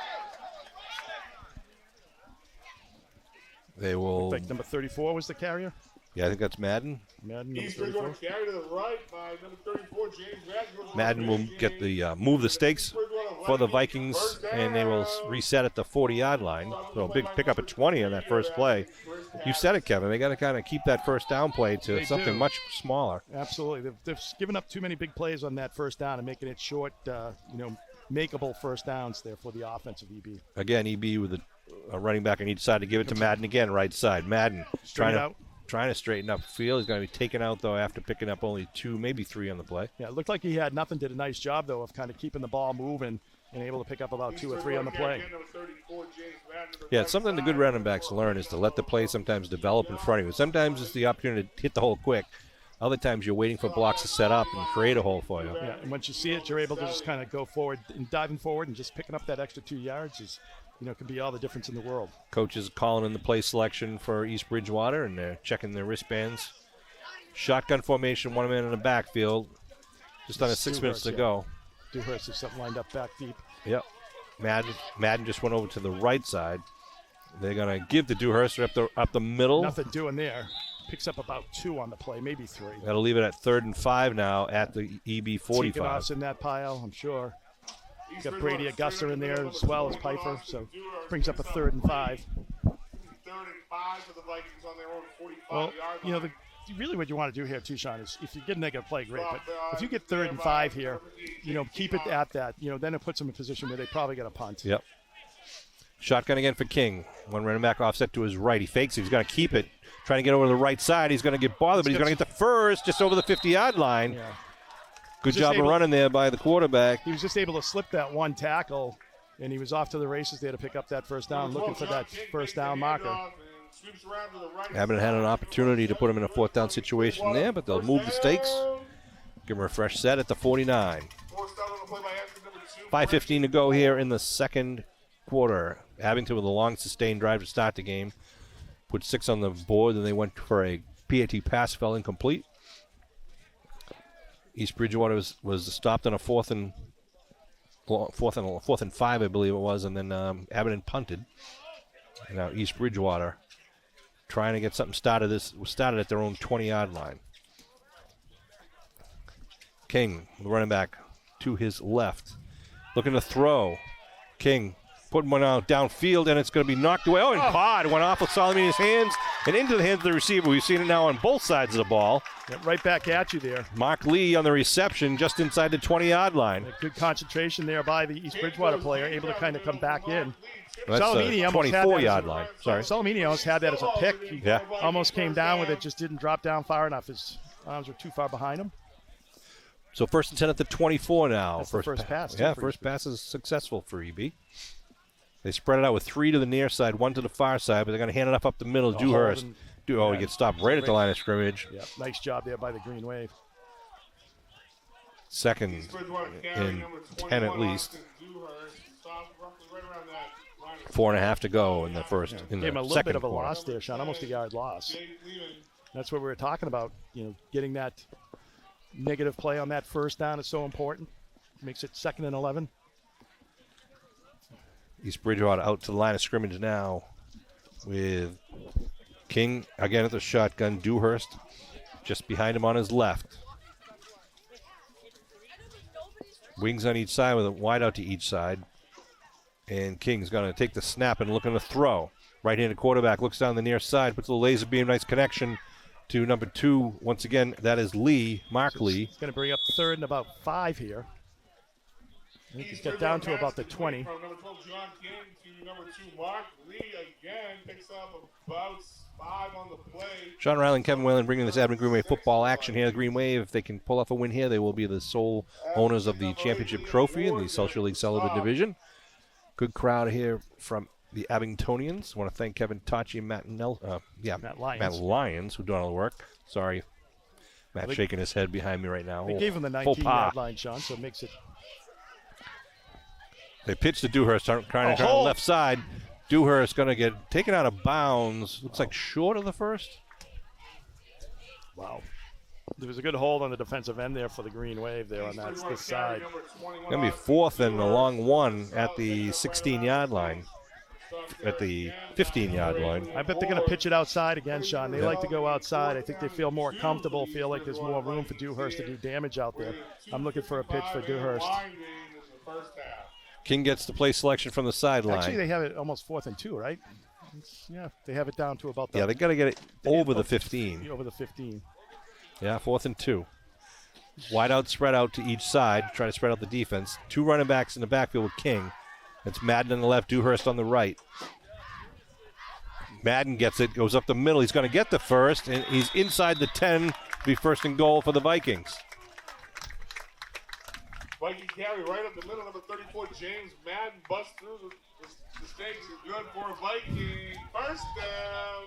They will. Like number 34 was the carrier. Yeah, I think that's Madden. Madden, number East 34. Bridgewater carry to the right by number 34, James Madden. Madden will get the move the stakes for the Vikings, and they will reset at the 40-yard line. So big pickup at 20 on that first play. You said it, Kevin. They got to kind of keep that first down play to They something do. much smaller. Absolutely. They've given up too many big plays on that first down and making it short, makeable first downs there for the offensive EB. Again, EB with a running back on each side to give it to Madden again, right side. Madden Straight out. trying to straighten up field. He's going to be taken out, though, after picking up only 2, maybe 3 on the play. Yeah, it looked like he had nothing. Did a nice job, though, of kind of keeping the ball moving and able to pick up about 2 or 3 on the play. Yeah, it's something the good running backs learn is to let the play sometimes develop in front of you. Sometimes it's the opportunity to hit the hole quick. Other times you're waiting for blocks to set up and create a hole for you. Yeah, and once you see it, you're able to just kind of go forward and diving forward and just picking up that extra 2 yards is, can be all the difference in the world. Coaches calling in the play selection for East Bridgewater, and they're checking their wristbands. Shotgun formation, one man in the backfield. Just under 6 minutes to go. Dewhurst has something lined up back deep. Yep. Madden just went over to the right side. They're going to give to Dewhurst up the middle. Nothing doing there. Picks up about 2 on the play, maybe 3. That'll leave it at 3rd and 5 now at the EB 45. Tikhonaugh's in that pile, I'm sure. Got Brady Augusta in there as well as Piper, so brings up a 3rd and 5. 3rd and 5 for the Vikings on their own 45-yard line. Really what you want to do here, too, Sean, is if you get a negative play, great. But if you get 3rd and 5 here, keep it at that. Then it puts them in a position where they probably get a punt. Yep. Shotgun again for King. One running back offset to his right. He fakes it. He's going to keep it. Trying to get over to the right side. He's going to get bothered, but he's going to get the first just over the 50-yard line. Yeah. Good job of running there by the quarterback. He was just able to slip that one tackle, and he was off to the races there to pick up that first down, looking for that first down marker. Haven't had an opportunity to put him in a 4th down situation there, but they'll move the stakes. Give him a fresh set at the 49. 5:15 to go here in the second quarter. Abington with a long sustained drive to start the game. Put 6 on the board, then they went for a PAT pass, fell incomplete. East Bridgewater was stopped on a 4th and fourth and 5, I believe it was, and then Abington punted. And now East Bridgewater trying to get something started at their own 20-yard line. King, the running back, to his left, looking to throw. King putting one out downfield, and it's going to be knocked away. Oh, and Pod went off of Salamini's hands and into the hands of the receiver. We've seen it now on both sides of the ball. Right back at you there. Mark Lee on the reception just inside the 20-yard line. Good concentration there by the East Bridgewater player, able to kind of come back in. That's the 24-yard line. Sorry. Salamini almost had that as a pick. He almost came down with it, just didn't drop down far enough. His arms were too far behind him. So 1st and 10 at the 24 now. That's the first pass. Yeah, first pass is successful for EB. They spread it out with 3 to the near side, 1 to the far side, but they're going to hand it up the middle. Dewhurst. He gets stopped right at the line of scrimmage. Yep, nice job there by the Green Wave. Second and 10 at least. 4.5 to go in the first. In the Gave him a little second bit of a quarter. loss there, Sean, almost a yard loss. That's what we were talking about. Getting that negative play on that first down is so important. Makes it 2nd and 11. East Bridgewater out to the line of scrimmage now with King again at the shotgun. Dewhurst just behind him on his left. Wings on each side with a wide out to each side. And King's going to take the snap and looking to throw. Right-handed quarterback looks down the near side, puts a laser beam, nice connection to number 2. Once again, that is Lee, Mark Lee. He's going to bring up 3rd and about 5 here. I think he's got down to about the 20. From number 12, John King, to number 2, Mark Lee again picks up about 5 on the play. Sean Riley and Kevin Whalen bringing this Abington Green Wave football action here. The Green Wave, if they can pull off a win here, they will be the sole owners of the championship trophy in the Social League Sullivan Division. Good crowd here from the Abingtonians. I want to thank Kevin Tachi and Matt Lyons, who do all the work. Sorry, Matt's shaking his head behind me right now. They gave him the 19-yard line, Sean, so it makes it. They pitch to Dewhurst, trying to turn on the left side. Dewhurst going to get taken out of bounds. Looks like short of the first. Wow. There was a good hold on the defensive end there for the Green Wave there on this side. Going to be 4th and a long 1 at the 16-yard line. At the 15-yard line. I bet they're going to pitch it outside again, Sean. They like to go outside. I think they feel more comfortable, feel like there's more room for Dewhurst to do damage out there. I'm looking for a pitch for Dewhurst. King gets the play selection from the sideline. Actually, they have it almost 4th and 2, right? They have it down to about that. Yeah, they got to get it over the 15. Over the 15. Yeah, 4th and 2. Wide out, spread out to each side. Try to spread out the defense. 2 running backs in the backfield with King. It's Madden on the left, Dewhurst on the right. Madden gets it, goes up the middle. He's going to get the first, and he's inside the 10 to be 1st and goal for the Vikings. Viking carry right up the middle, number 34, James Madden busts through the stakes. Is good for a Viking. First down.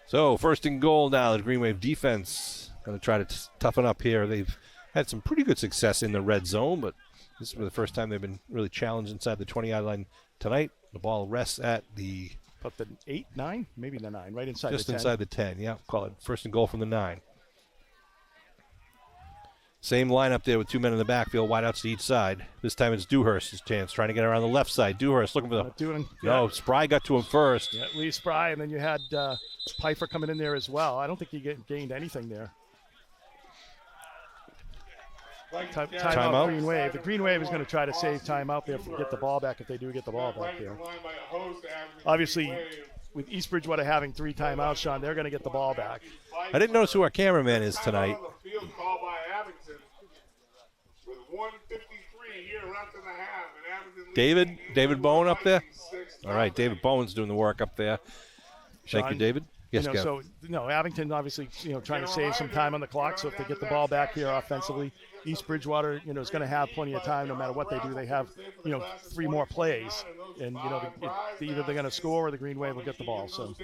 So 1st and goal now. The Green Wave defense going to try to toughen up here. They've had some pretty good success in the red zone, but this is the first time they've been really challenged inside the 20-yard line tonight. The ball rests at the... About the 8, 9? Maybe the 9, right inside just the 10. Just inside the 10, yeah. Call it 1st and goal from the 9. Same lineup there with 2 men in the backfield, wideouts to each side. This time it's Dewhurst's chance, trying to get around the left side. Dewhurst looking for the... No, Spry got to him first. Yeah, Lee Spry, and then you had Pfeiffer coming in there as well. I don't think he gained anything there. Timeout. Green Wave. The Green Wave is going to try to save time out there to get the ball back if they do get the ball back there. Obviously, with East Bridgewater having 3 timeouts, Sean, they're going to get the ball back. I didn't notice who our cameraman is tonight. David Bowen up there? All right, David Bowen's doing the work up there. Thank you, David. Yes, Abington obviously, trying to save some time on the clock. So if they get the ball back here offensively, East Bridgewater, is going to have plenty of time no matter what they do. They have, 3 more plays, and either they're going to score or the Green Wave will get the ball. So,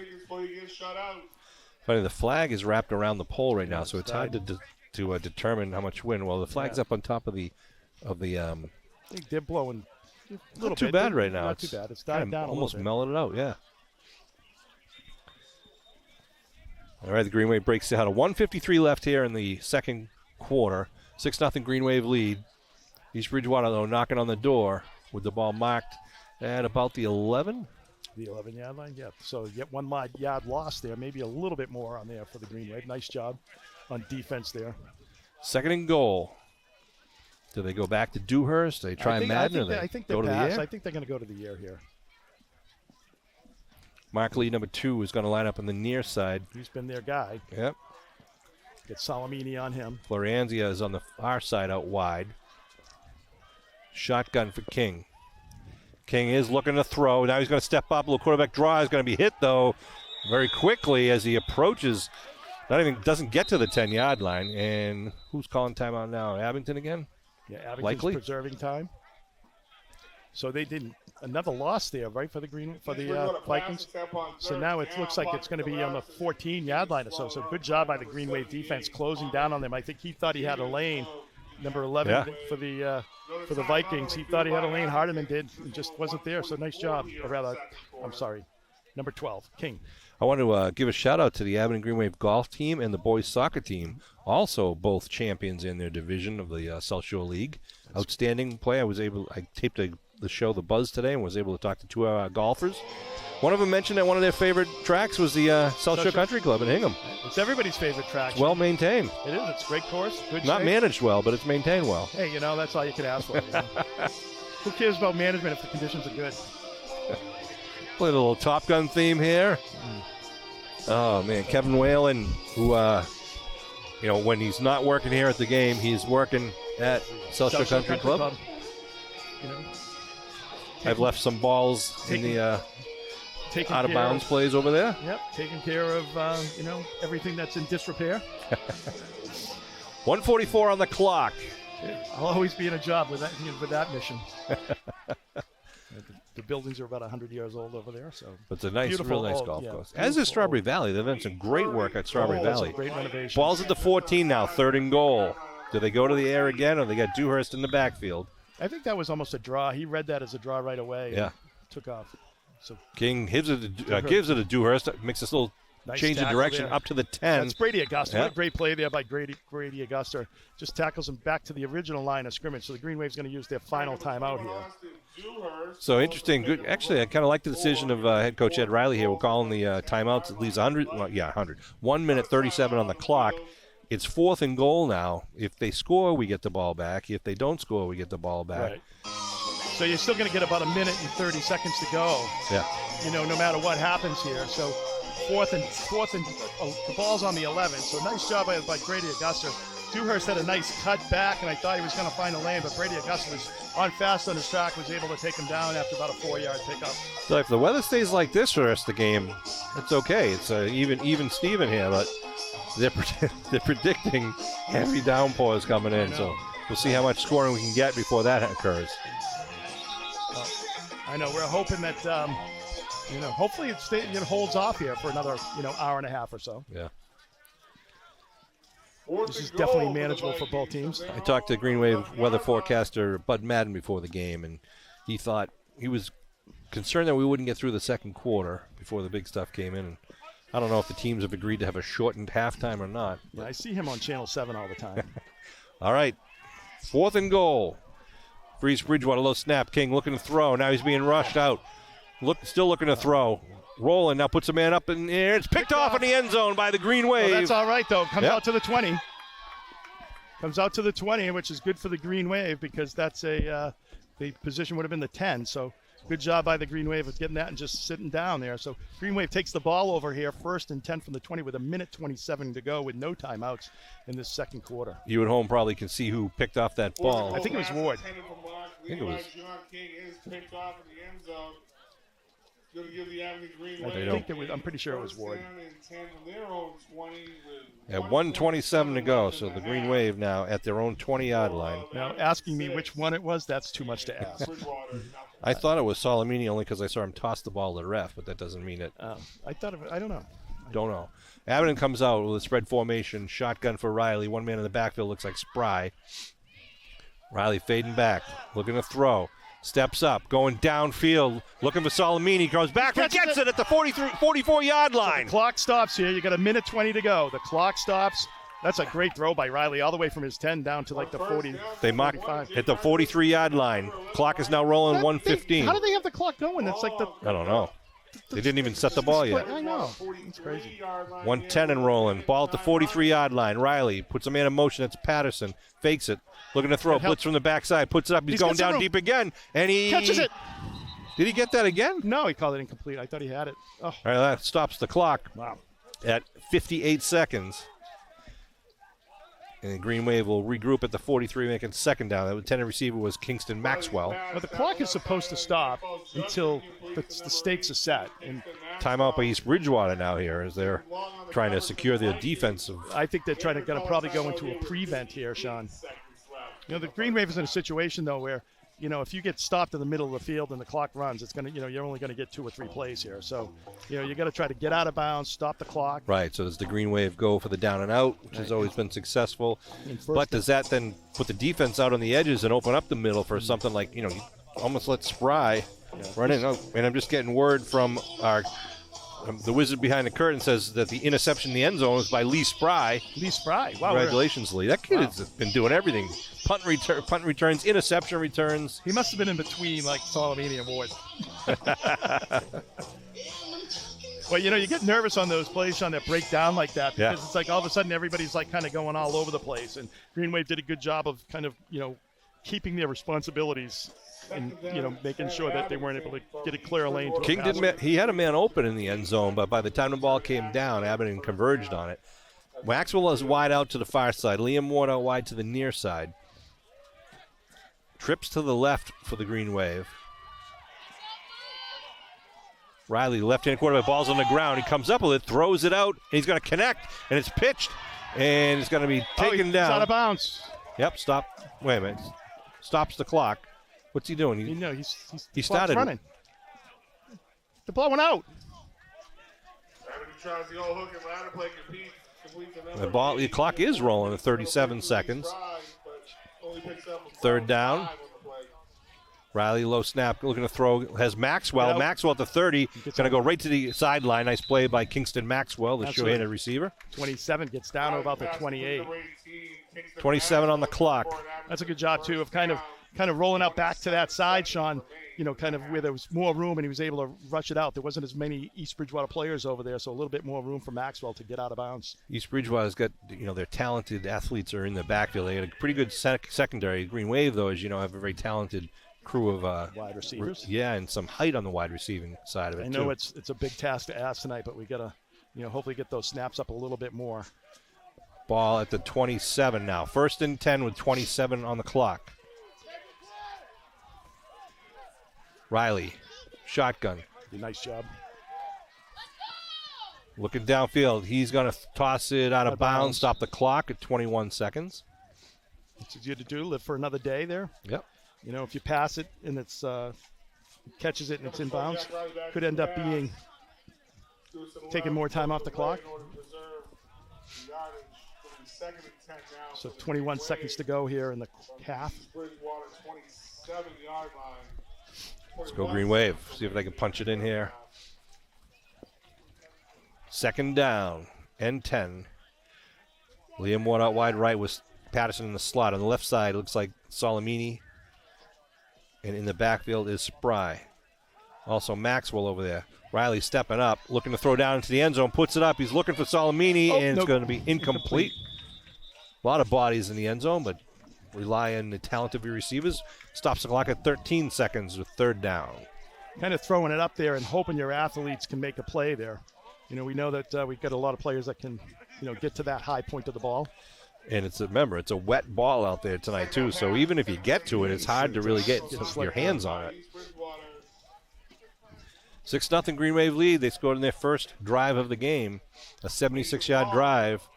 funny, the flag is wrapped around the pole right now, so it's hard to determine how much wind. Well, the flag's up on top of the. I think they're blowing a little bit. Not too bad right now. Not too bad. It's died down almost a little bit. mellowed it out. Yeah. All right, the Green Wave breaks down. 1:53 left here in the second quarter. 6-0 Green Wave lead. East Bridgewater, though, knocking on the door with the ball marked at about the 11. The 11-yard line, yeah. So yet 1 yard loss there, maybe a little bit more on there for the Green Wave. Nice job on defense there. 2nd and goal. Do they go back to Dewhurst? Do they try Madden, or they go to the air? I think they're going to go to the air here. Mark Lee, number 2, is going to line up on the near side. He's been their guy. Yep. Get Salamini on him. Florianzia is on the far side out wide. Shotgun for King. King is looking to throw. Now he's going to step up. A little quarterback draw is going to be hit, though, very quickly as he approaches. Doesn't get to the 10-yard line. And who's calling timeout now? Abington again? Yeah, Abington's likely preserving time. So they didn't. Another loss there, right, for the Vikings. So now it looks like it's going to be on the 14-yard line or so. So good job by the Green Wave defense closing down on them. I think he thought he had a lane. Number 11 for the Vikings. He thought he had a lane. Hardiman did. It just wasn't there. So nice job. Or rather, I'm sorry, number 12, King. I want to give a shout-out to the Abington Green Wave golf team and the boys soccer team, also both champions in their division of the South Shore League. Outstanding play. I taped the show The Buzz today and was able to talk to 2 golfers. One of them mentioned that one of their favorite tracks was the South Shore Country Club in Hingham. It's everybody's favorite track. It's well maintained. It is. It's a great course. Good Not shape. managed well, but it's maintained well. Hey, that's all you can ask for. Who cares about management if the conditions are good? Play a little Top Gun theme here. Oh, man. Kevin Whalen, who, when he's not working here at the game, he's working at South Shore Country Club. I've left some balls in the out-of-bounds plays over there. Yep, taking care of, everything that's in disrepair. 1:44 on the clock. I'll always be in a job with that mission. The buildings are about 100 years old over there, so. But it's a real nice golf course. As is Strawberry Valley. They've done some great work at Strawberry Valley. Great renovation. Ball's at the 14 now, 3rd and goal. Do they go to the air again, or they got Dewhurst in the backfield? I think that was almost a draw. He read that as a draw right away. Yeah. Took off. So King gives it to Dewhurst. Makes this little change of direction there. Up to the 10. That's Brady Augusta. Yeah. What a great play there by Brady Augusta. Just tackles him back to the original line of scrimmage. So the Green Wave's going to use their final timeout here. So interesting. Good. Actually, I kind of like the decision of head coach Ed Riley here. We're calling the timeouts. It leaves 100. Well, 100. 1 minute 37 on the clock. It's 4th and goal now. If they score, we get the ball back. If they don't score, we get the ball back. Right. So you're still going to get about 1 minute and 30 seconds to go. Yeah. No matter what happens here. So fourth and the ball's on the 11. So nice job by Brady Augusta. Dewhurst had a nice cut back, and I thought he was going to find a lane, but Brady Augusta was on fast on his track, was able to take him down after about a 4-yard pickup. So if the weather stays like this for the rest of the game, it's okay. It's even Steven here, but they're predicting heavy downpours coming in. So we'll see how much scoring we can get before that occurs. I know. We're hoping that, hopefully it holds off here for another, hour and a half or so. Yeah. This is definitely manageable for both teams. I talked to Green Wave weather forecaster Bud Madden before the game, and he was concerned that we wouldn't get through the second quarter before the big stuff came in. And I don't know if the teams have agreed to have a shortened halftime or not. Yeah, I see him on Channel 7 all the time. All right, 4th and goal. Freeze Bridgewater, low snap. King looking to throw. Now he's being rushed out. Still looking to throw. Rolling, now puts a man up in the air. It's picked off in the end zone by the Green Wave. Well, that's all right, though. Comes out to the 20. Comes out to the 20, which is good for the Green Wave because that's the position would have been the 10. So good job by the Green Wave of getting that and just sitting down there. So Green Wave takes the ball over here, 1st and 10 from the 20 with 1:27 to go with no timeouts in this second quarter. You at home probably can see who picked off that ball. I think it was Ward. I think it was. John King is picked off in the end zone. Going to give the Abington Green Wave. I'm pretty sure it was Ward. At 1:27 to go, so the Green Wave now at their own 20-yard line. Now, asking me which one it was, that's too much to ask. I thought it was Salamini only because I saw him toss the ball to the ref, but that doesn't mean it. I don't know. Don't know. Abington comes out with a spread formation, shotgun for Riley. One man in the backfield looks like Spry. Riley fading back, looking to throw. Steps up, going downfield, looking for Salamini. Goes back and gets it at the 44-yard line. So the clock stops here. You got 1:20 to go. The clock stops That's a great throw by Riley, all the way from his 10 down to like the 40. They mock at the 43-yard line. Clock is now rolling 1:15. How do they have the clock going? That's like the. I don't know. They didn't even set the ball yet. I know. It's crazy. 1:10 and rolling. Ball at the 43-yard line. Riley puts a man in motion. That's Patterson. Fakes it. Looking to throw. Blitz from the backside. Puts it up. He's going down deep again. And he catches it. Did he get that again? No, he called it incomplete. I thought he had it. Oh. All right, that stops the clock. Wow. At 58 seconds. And Green Wave will regroup at the 43, making second down. The intended receiver was Kingston Maxwell. Well, the clock is supposed to stop until the stakes are set. And timeout by East Bridgewater now here as they're trying to secure their defensive. I think they're going to probably go into a prevent here, Sean. The Green Wave is in a situation, though, where, if you get stopped in the middle of the field and the clock runs, it's going to, you're only going to get 2 or 3 plays here. So, you got to try to get out of bounds, stop the clock. Right, so does the Green Wave go for the down and out, which has always been successful. But does that then put the defense out on the edges and open up the middle for something like, you almost let Spry run in? Oh, and I'm just getting word from the wizard behind the curtain says that the interception in the end zone was by Lee Spry. Lee Spry. Wow. Congratulations, Lee. That kid has been doing everything. Punt returns, interception returns. He must have been in between, like Salamini and Ward. Well, you get nervous on those plays, Sean, that break down like that because it's like all of a sudden everybody's like kind of going all over the place. And Green Wave did a good job of kind of, keeping their responsibilities and, making sure that they weren't able to get a clear lane. To King he had a man open in the end zone, but by the time the ball came down, Abington converged on it. Maxwell is wide out to the far side. Liam Ward out wide to the near side. Trips to the left for the Green Wave. Riley, left-hand quarterback, ball's on the ground. He comes up with it, throws it out, and he's going to connect, and it's pitched, and it's going to be taken down. He's out of bounds. Yep, stop. Wait a minute. Stops the clock. What's he doing? He started running. The ball went out. The clock is rolling at 37 seconds. Third down. Riley, low snap, looking to throw, has Maxwell. Maxwell at the 30, going to go right to the sideline. Nice play by Kingston Maxwell, the sure-handed receiver. 27 gets down to about the 28. 27 on the clock. That's a good job, too, of kind of rolling out back to that side, Sean, kind of where there was more room and he was able to rush it out. There wasn't as many East Bridgewater players over there, so a little bit more room for Maxwell to get out of bounds. East Bridgewater's got, their talented athletes are in the backfield. They had a pretty good secondary. Green Wave, though, as you know, have a very talented crew of wide receivers. And some height on the wide receiving side of it. I know it's a big task to ask tonight, but we got to, hopefully get those snaps up a little bit more. Ball at the 27 now. 1st and 10 with 27 on the clock. Riley, shotgun. Nice job. Looking downfield. He's going to toss it out of bounds, stop the clock at 21 seconds. It's easy to do, live for another day there. Yep. If you pass it and it's catches it and it's in bounds, could end up being taking more time off the clock. So 21 seconds to go here in the half. Let's go Green Wave. See if they can punch it in here. Second down and 10. Liam Ward out wide right with Patterson in the slot. On the left side, it looks like Salamini. And in the backfield is Spry. Also Maxwell over there. Riley stepping up, looking to throw down into the end zone, puts it up. He's looking for Salamini, and it's going to be incomplete. A lot of bodies in the end zone, but rely on the talent of your receivers. Stops the clock at 13 seconds with third down. Kind of throwing it up there and hoping your athletes can make a play there. We know that we've got a lot of players that can, get to that high point of the ball. And it's a wet ball out there tonight, too. So even if you get to it, it's hard to really get your hands on it. 6-0 Green Wave lead. They scored in their first drive of the game, a 76-yard drive.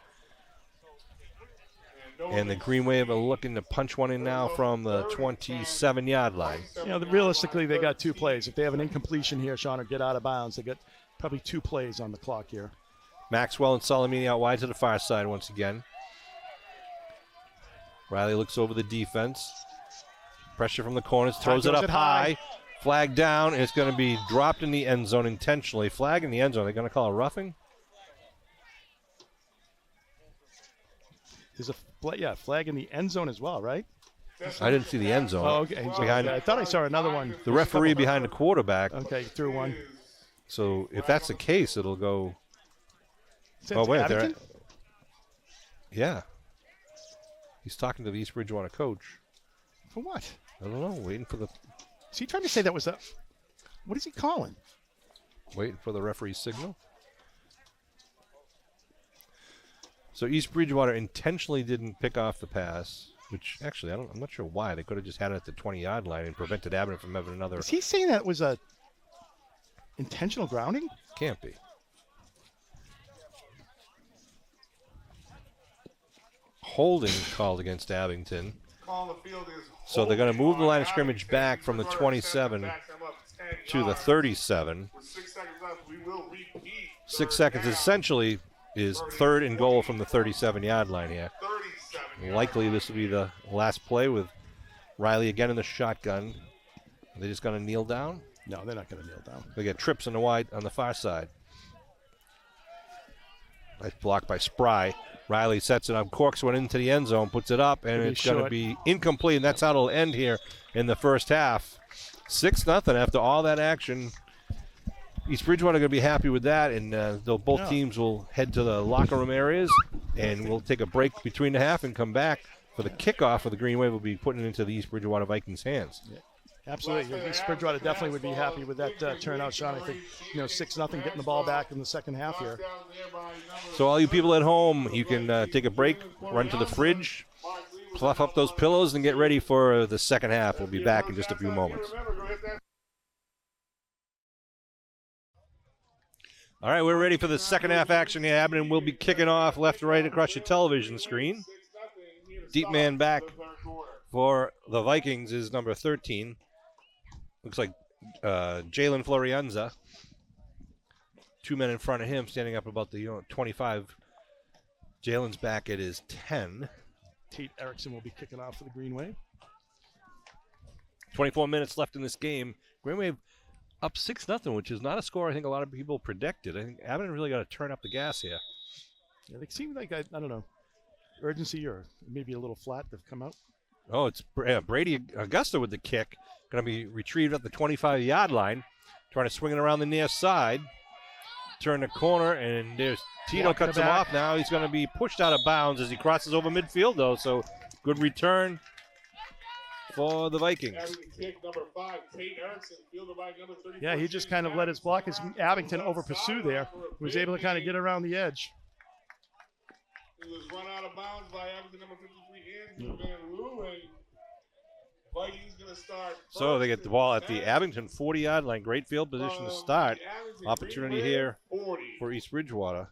And the Green Wave are looking to punch one in now from the 27-yard line. Realistically, they got 2 plays. If they have an incompletion here, Sean, or get out of bounds, they got probably 2 plays on the clock here. Maxwell and Salamini out wide to the far side once again. Riley looks over the defense. Pressure from the corners, throws it up high. Flag down, and it's going to be dropped in the end zone intentionally. Flag in the end zone. They're going to call a roughing? There's a flag in the end zone as well, right? I didn't see the end zone. Oh, okay. Behind, I thought I saw another one. the referee behind the quarterback. Okay, threw one. So if that's the case, it'll go. Since Wait, Abington? Yeah. He's talking to the East Bridgewater coach. For what? I don't know. Waiting for the Is he trying to say that was a? What is he calling? waiting for the referee's signal. So East Bridgewater intentionally didn't pick off the pass, which actually I'm not sure why. They could have just had it at the 20-yard line and prevented Abington from having another. Is he saying that was a intentional grounding? Can't be. Holding called against Abington. So they're going to move the line of scrimmage back from the 27 to the 37. 6 seconds essentially is third and goal from the 37-yard line here. Likely this will be the last play with Riley again in the shotgun. Are they just going to kneel down? No, they're not going to kneel down. They get trips on the wide on the far side. Nice block by Spry. Riley sets it up, corks one into the end zone, puts it up, and it's going to be incomplete, and that's how it'll end here in the first half. 6-0 after all that action. East Bridgewater going to be happy with that, and both teams will head to the locker room areas, and we'll take a break between the half and come back for the kickoff of the Green Wave. Will be putting it into the East Bridgewater Vikings' hands. Yeah. Absolutely. East Bridgewater definitely would be happy with that turnout, Sean. I think, 6-0, getting the ball back in the second half here. So all you people at home, you can take a break, run to the fridge, fluff up those pillows, and get ready for the second half. We'll be back in just a few moments. All right, we're ready for the second half action here. Abington will be kicking off left to right across your television screen. Deep man back for the Vikings is number 13. Looks like Jalen Florianza. 2 men in front of him, standing up about the 25. Jalen's back at his 10. Tate Erickson will be kicking off for the Green Wave. 24 minutes left in this game. Green Wave up 6-0, which is not a score I think a lot of people predicted. I think Abington really got to turn up the gas here. Yeah, they seem like, I don't know, urgency or maybe a little flat. They've come out. Oh, it's Brady Augusta with the kick. Going to be retrieved at the 25-yard line. Trying to swing it around the near side. Turn the corner, and there's Tito cuts him off now. He's going to be pushed out of bounds as he crosses over midfield, though. So good return for the Vikings. Yeah, he just kind of let his block as Abington over pursue there. He was able to kind of get around the edge. He was run out of bounds by Abington number 53, Andrew Van Leeuwen. Vikings going to start. So they get the ball at the Abington 40-yard line. Great field position to start. Opportunity here for East Bridgewater.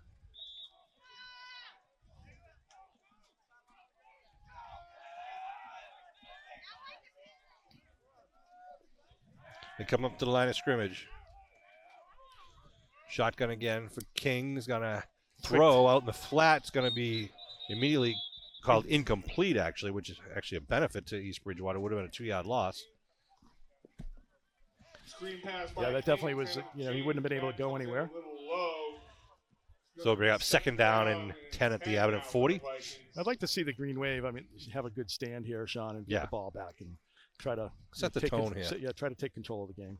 They come up to the line of scrimmage. Shotgun again for King. He's going to throw out in the flat. It's going to be immediately called incomplete, actually, which is actually a benefit to East Bridgewater. Would have been a 2-yard loss. Yeah, that definitely was, he wouldn't have been able to go anywhere. So bring up second down and 10 at the Abington 40. I'd like to see the Green Wave, have a good stand here, Sean, and get the ball back and try to set the tone here. Yeah, try to take control of the game.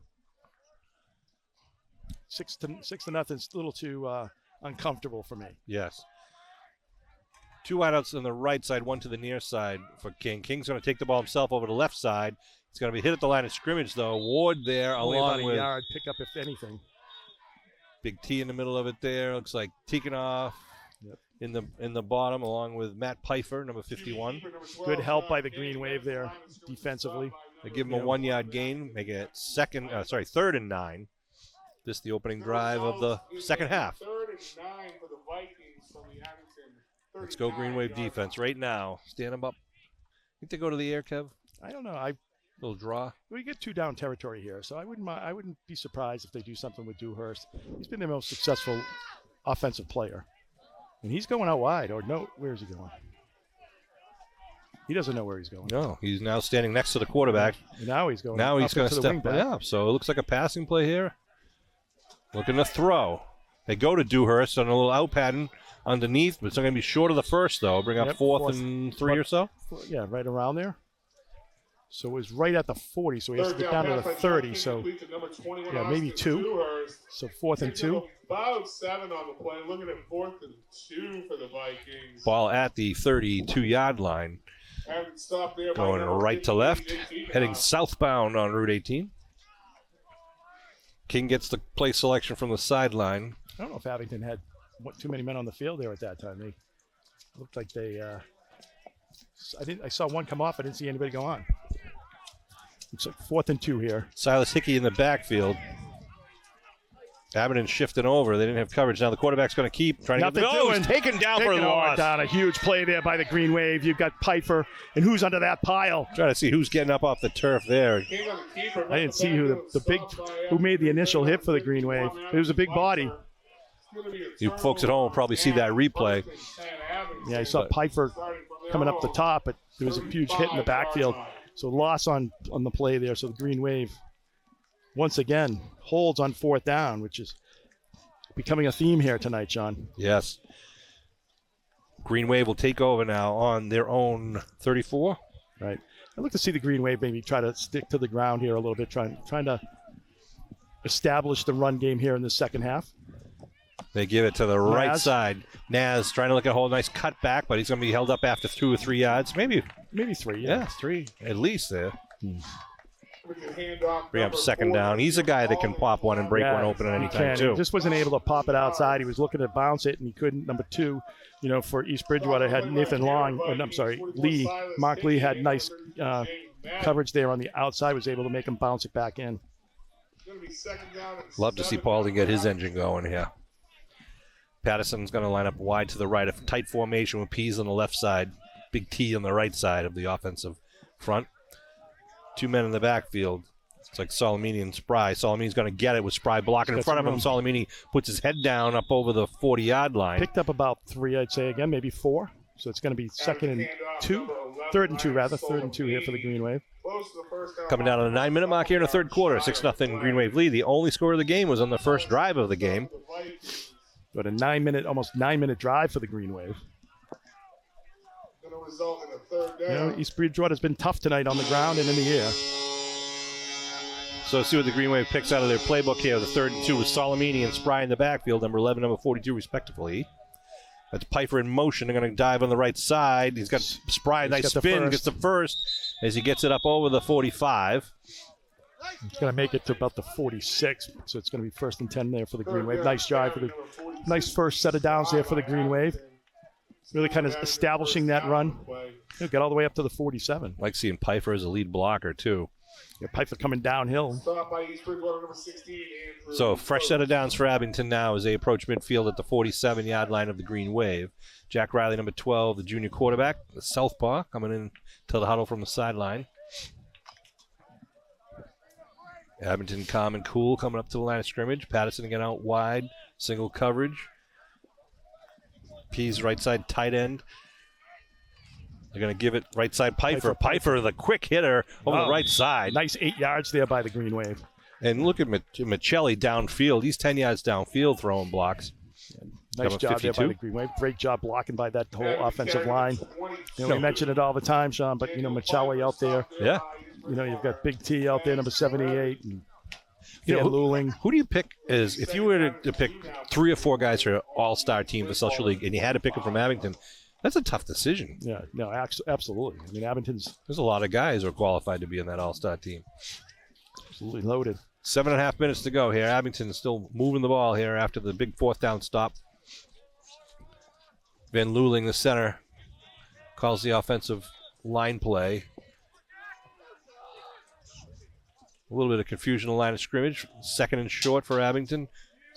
6-0 is a little too uncomfortable for me. Yes. 2 wideouts on the right side, 1 to the near side for King. King's going to take the ball himself over the left side. It's going to be hit at the line of scrimmage, though. Ward there along with a yard pickup, if anything. Big T in the middle of it there. Looks like Tikhonov in the bottom, along with Matt Pfeiffer, number 51. Good help by the Green Wave there defensively. They give him a 1-yard gain, make it 3rd and 9. This is the opening drive of the second half. 3rd and 9 for the Vikings from the Abington. Let's go Green Wave defense right now. Stand them up. Think they go to the air, Kev? I don't know. Little draw. We get 2 down territory here, so I wouldn't be surprised if they do something with Dewhurst. He's been their most successful offensive player. And he's going out wide. Or no, where is he going? He doesn't know where he's going. No, he's now standing next to the quarterback. Now he's going. Now he's going to step up. So it looks like a passing play here. Looking to throw. They go to Dewhurst on a little out pattern. underneath, but it's not going to be short of the first, though. Bring up fourth and 3 or so. Yeah, right around there. So it was right at the 40, so he has to get down to the 30. So, yeah, maybe 2. So 4th and 2. About 7 on the play. Looking at 4th and 2 for the Vikings. Ball at the 32-yard line. Going right to left. Heading southbound on Route 18. King gets the play selection from the sideline. I don't know if Abington had too many men on the field there at that time. They looked like they I saw one come off. I didn't see anybody go on. It's like 4th and 2 here. Silas Hickey in the backfield. Abington shifting over. They didn't have coverage. Now the quarterback's going to keep trying to get doing. Taken down for a loss. Down. A huge play there by the Green Wave. You've got Pfeiffer, and who's under that pile? Trying to see who's getting up off the turf there. I didn't see who made the initial hit for the Green Wave. It was a big body. You folks at home will probably see that replay. Yeah, I saw Pfeiffer coming up the top, but there was a huge hit in the backfield. So loss on the play there. So the Green Wave, once again, holds on 4th down, which is becoming a theme here tonight, Sean. Yes. Green Wave will take over now on their own 34. Right. I'd like to see the Green Wave maybe try to stick to the ground here a little bit, trying to establish the run game here in the second half. They give it to the right side. Naz trying to look at a whole nice cut back, but he's going to be held up after 2 or 3 yards. Maybe 3. Yeah, 3 at least there. Bring up 2nd down. He's a guy that can pop one and break one open at any time, too. He just wasn't able to pop it outside. He was looking to bounce it, and he couldn't. Number 2, for East Bridgewater, had Nathan Long. Lee. Mark Lee had nice coverage there on the outside, was able to make him bounce it back in. Love to see Paulding get his engine going here. Patterson's going to line up wide to the right. A tight formation with Pease on the left side. Big T on the right side of the offensive front. 2 men in the backfield. It's like Solomini and Spry. Solomini's going to get it with Spry blocking in front of him. Solomini puts his head down up over the 40-yard line. Picked up about 3, I'd say, again, maybe 4. So it's going to be 2nd and 2. 3rd and 2, rather. 3rd and 2 here for the Green Wave. Coming down on the 9-minute mark here in the third quarter. 6-0 Green Wave lead. The only score of the game was on the first drive of the game. But a almost 9-minute drive for the Green Wave. East Bridgewater's been tough tonight on the ground and in the air. So let's see what the Green Wave picks out of their playbook here. The 3rd and 2 with Solomini and Spry in the backfield, number 11, number 42, respectively. That's Pfeiffer in motion. They're going to dive on the right side. He's got Spry, nice spin, gets the first as he gets it up over the 45. He's going to make it to about the 46, so it's going to be 1st and 10 there for the Green Wave. Nice drive nice first set of downs there for the Green Wave. Really kind of establishing that run. He'll get all the way up to the 47. Like seeing Pfeiffer as a lead blocker, too. Yeah, Pfeiffer coming downhill. So fresh set of downs for Abington now as they approach midfield at the 47-yard line of the Green Wave. Jack Riley, number 12, the junior quarterback, the southpaw, coming in to the huddle from the sideline. Abington calm and cool coming up to the line of scrimmage. Patterson again out wide, single coverage. Pease right side tight end. They're going to give it right side Pfeiffer. Pfeiffer, the quick hitter over the right side. Nice 8 yards there by the Green Wave. And look at Michelli downfield. He's 10 yards downfield throwing blocks. Nice job 52. There by the Green Wave. Great job blocking by that whole offensive line. We mention it all the time, Sean, but, Michelli out there. Yeah. You've got Big T out there, number 78. And Luling. Who do you pick if you were to pick 3 or 4 guys for an all-star team for Social League and you had to pick them from Abington, that's a tough decision. Yeah, no, absolutely. Abington's... There's a lot of guys who are qualified to be in that all-star team. Absolutely loaded. 7.5 minutes to go here. Abington is still moving the ball here after the big 4th down stop. Van Luling, the center, calls the offensive line play. A little bit of confusion in the line of scrimmage. 2nd and short for Abington.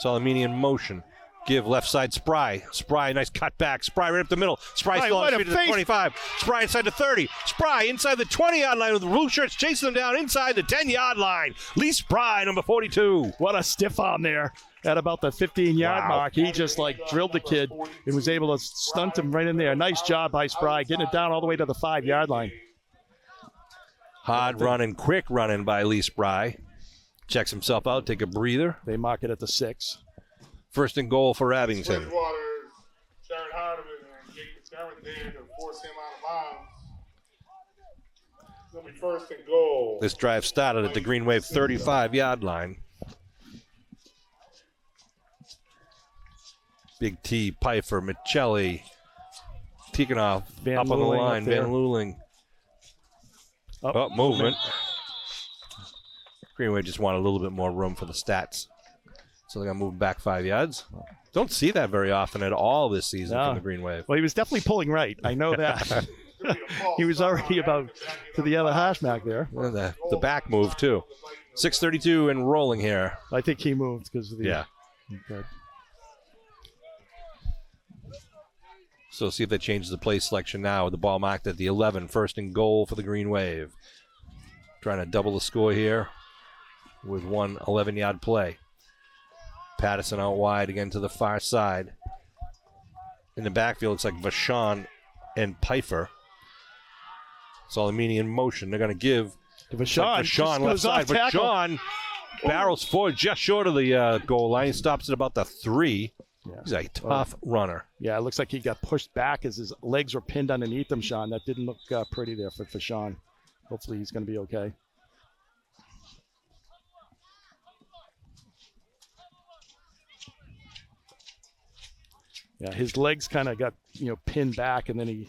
Solomini in motion. Give left side Spry. Spry, nice cut back. Spry right up the middle. Spry still on his feet to the 25. Spry inside the 30. Spry inside the 20-yard line with the blue shirts chasing them down inside the 10-yard line. Lee Spry, number 42. What a stiff arm there at about the 15-yard mark. He just drilled the kid and was able to stunt him right in there. Nice job by Spry, getting it down all the way to the 5-yard line. Hard running, quick running by Lee Spry. Checks himself out, take a breather. They mark it at the 6. 1st and goal for Abington. there to force him out of bounds. It's going to be first and goal. This drive started at the Green Wave 35-yard line. Big T, Pfeiffer, Michelli, Tikhonov Van up on the Luling line. up there. Van Luling. Oh, Movement. Green Wave just wanted a little bit more room for the stats. So they're going to move back 5 yards. Don't see that very often at all this season from the Green Wave. Well, he was definitely pulling right. I know that. He was already about to the other hash mark there. Well, the back move, too. 6:32 and rolling here. I think he moved because of the... Yeah. Okay. So see if that changes the play selection now. The ball marked at the 11, first and goal for the Green Wave. Trying to double the score here with one 11-yard play. Patterson out wide again to the far side. In the backfield, looks like Vachon and Pfeiffer. Salamini in motion. They're going to give Vachon left side. Vachon barrels forward just short of the goal line. He stops at about the 3. Yeah. He's a tough runner. Yeah, it looks like he got pushed back as his legs were pinned underneath him, Sean. That didn't look pretty there for Sean. Hopefully he's going to be okay. Yeah, his legs kind of got, pinned back, and then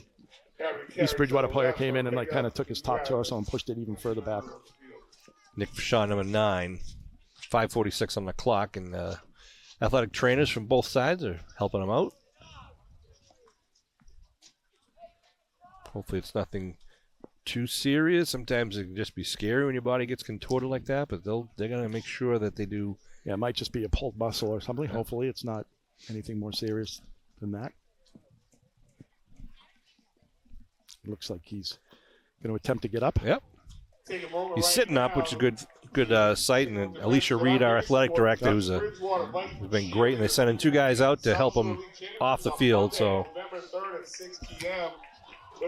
East Bridgewater player came in and kind of took his top torso and pushed it even further back. Nick Vachon, number 9. 5:46 on the clock, and athletic trainers from both sides are helping him out. Hopefully it's nothing too serious. Sometimes it can just be scary when your body gets contorted like that, but they're going to make sure that they do. Yeah, it might just be a pulled muscle or something. Hopefully it's not anything more serious than that. It looks like he's going to attempt to get up. Yep. He's sitting up, which is good sight. And Alicia Reed, our athletic director, who's been great, and they sent in 2 guys out to help him off the field. So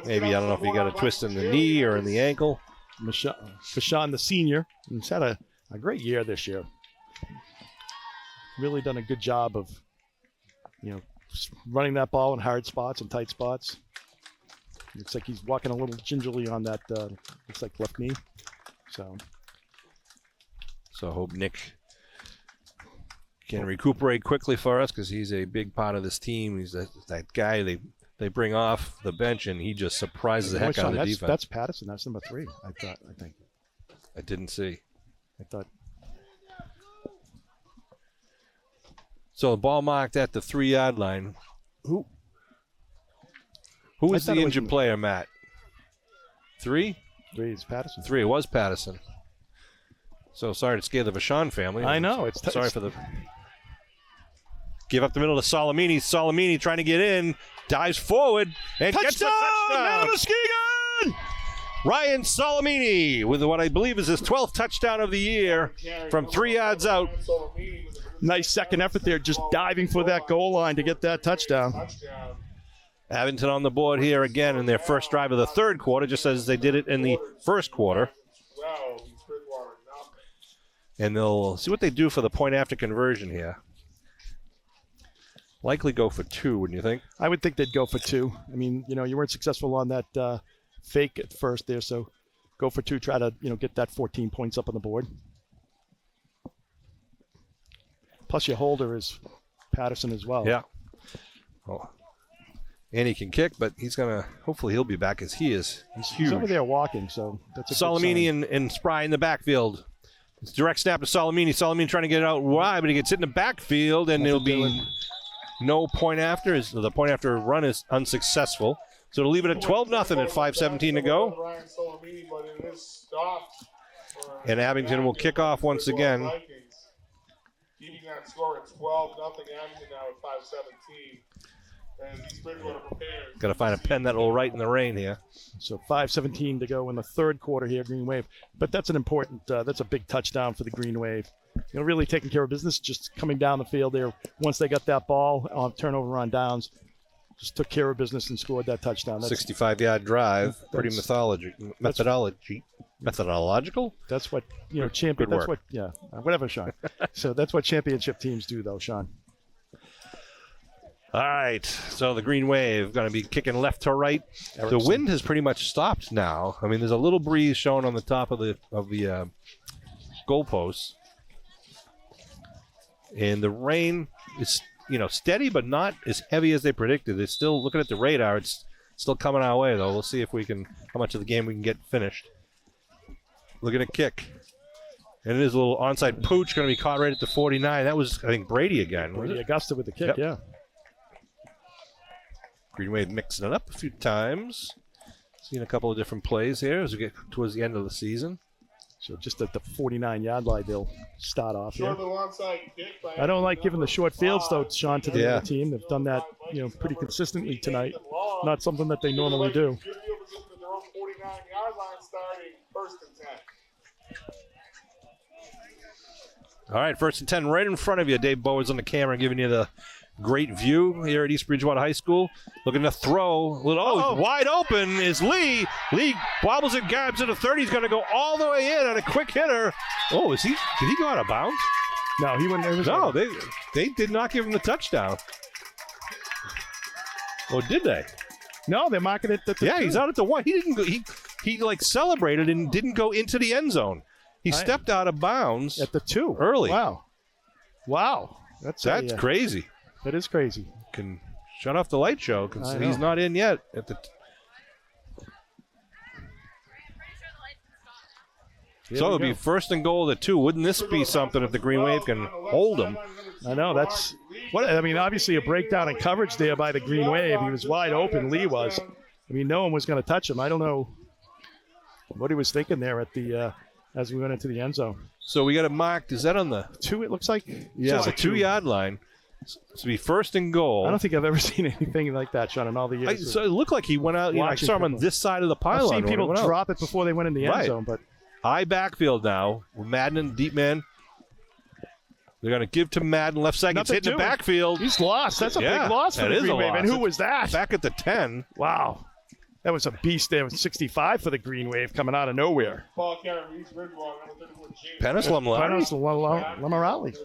maybe, I don't know if he got a twist in the knee or in the ankle. Vachon, the senior, he's had a great year this year. Really done a good job of, running that ball in hard spots and tight spots. Looks like he's walking a little gingerly on that, looks like left knee. So I hope Nick can recuperate quickly for us, because he's a big part of this team. He's that guy they bring off the bench, and he just surprises the heck out of the defense. That's Patterson. That's number 3, I think. I didn't see. I thought. So the ball marked at the 3-yard line. Who was the injured player, Matt? 3? 3 is Patterson. 3, it was Patterson. So sorry to scare the Vachon family. I know. Sorry for the... Give up the middle to Salamini. Salamini trying to get in. Dives forward. And gets the touchdown. Muskegon! Ryan Salamini with what I believe is his 12th touchdown of the year from 3 yards out. Nice second effort there, just diving for that goal line to get that touchdown. Abington on the board here again in their first drive of the third quarter, just as they did it in the first quarter. And they'll see what they do for the point after conversion here. Likely go for 2, wouldn't you think? I would think they'd go for 2. I mean, you weren't successful on that fake at first there, so go for 2. Try to, get that 14 points up on the board. Plus your holder is Patterson as well. Yeah. Oh. And he can kick, but hopefully he'll be back, as he's huge. He's over there walking, so that's a Salamini good sign. and Spry in the backfield. It's direct snap to Salamini. Salamini trying to get it out wide, but he gets hit in the backfield, and it'll be no point after. The point after run is unsuccessful. So to leave it at 12-0 at 5:17 to go. And Abington will kick off once again. Keeping that score at 12-0 Abington now at 5:17. Got to find a pen that will write in the rain here. So 5:17 to go in the third quarter here, Green Wave. But that's an important, that's a big touchdown for the Green Wave. Really taking care of business, just coming down the field there. Once they got that ball on turnover on downs, just took care of business and scored that touchdown. 65-yard drive, pretty methodological. That's what champion. That's what whatever, Sean. So that's what championship teams do, though, Sean. All right, so the Green Wave going to be kicking left to right. Erickson. The wind has pretty much stopped now. I mean, there's a little breeze showing on the top of the goalposts, and the rain is steady, but not as heavy as they predicted. It's still looking at the radar. It's still coming our way though. We'll see if how much of the game we can get finished. Look at a kick. And it is a little onside pooch going to be caught right at the 49. That was, I think, Brady again. Brady Augusta with the kick, yeah. Green Wave mixing it up a few times. Seen a couple of different plays here as we get towards the end of the season. So just at the 49-yard line, they'll start off here. Short little onside kick by I don't like giving the short fields, though, Sean, to the Yeah. other team. They've done that, pretty consistently tonight. Not something that they normally do. Good field position at their own 49-yard line starting 1st and 10. All right, 1st and 10 right in front of you. Dave Bowen's on the camera giving you the great view here at East Bridgewater High School. Looking to throw. Wide open is Lee. Lee wobbles it, grabs it at 30. He's going to go all the way in on a quick hitter. Oh, did he go out of bounds? No, he went. No, they did not give him the touchdown. Or did they? No, they're marking it at the Yeah, two. he's out at the 1. He didn't go. He like celebrated and didn't go into the end zone. He stepped out of bounds at the 2 early. Wow. That's crazy. That is crazy. Can shut off the light show because I know. he's not in yet at the. So it'll be 1st and goal at 2. Wouldn't this be something if the Green Wave can hold him? I know, that's what I mean. Obviously, a breakdown in coverage there by the Green Wave. He was wide open. Lee was. I mean, no one was going to touch him. I don't know what he was thinking there at the as we went into the end zone. So we got it marked. Is that on the 2? It looks like the 2-yard line? So it'll be 1st and goal. I don't think I've ever seen anything like that, Sean, in all the years. So it looked like he went out. I saw him on this side of the pylon. I've seen people when he went drop it before they went in the end Right. zone, but high backfield now. Madden and deep man. They're going to give to Madden left side. He's Nothing hitting the doing. backfield. he's lost. That's a Yeah, big loss for that the is a Green Wave. loss. And who was that? Back at the 10. Wow. That was a beast there. 65 for the Green Wave coming out of nowhere. Ball carrier, East Bridgewater, number 31, James. Penis Lamlari. Lamarali.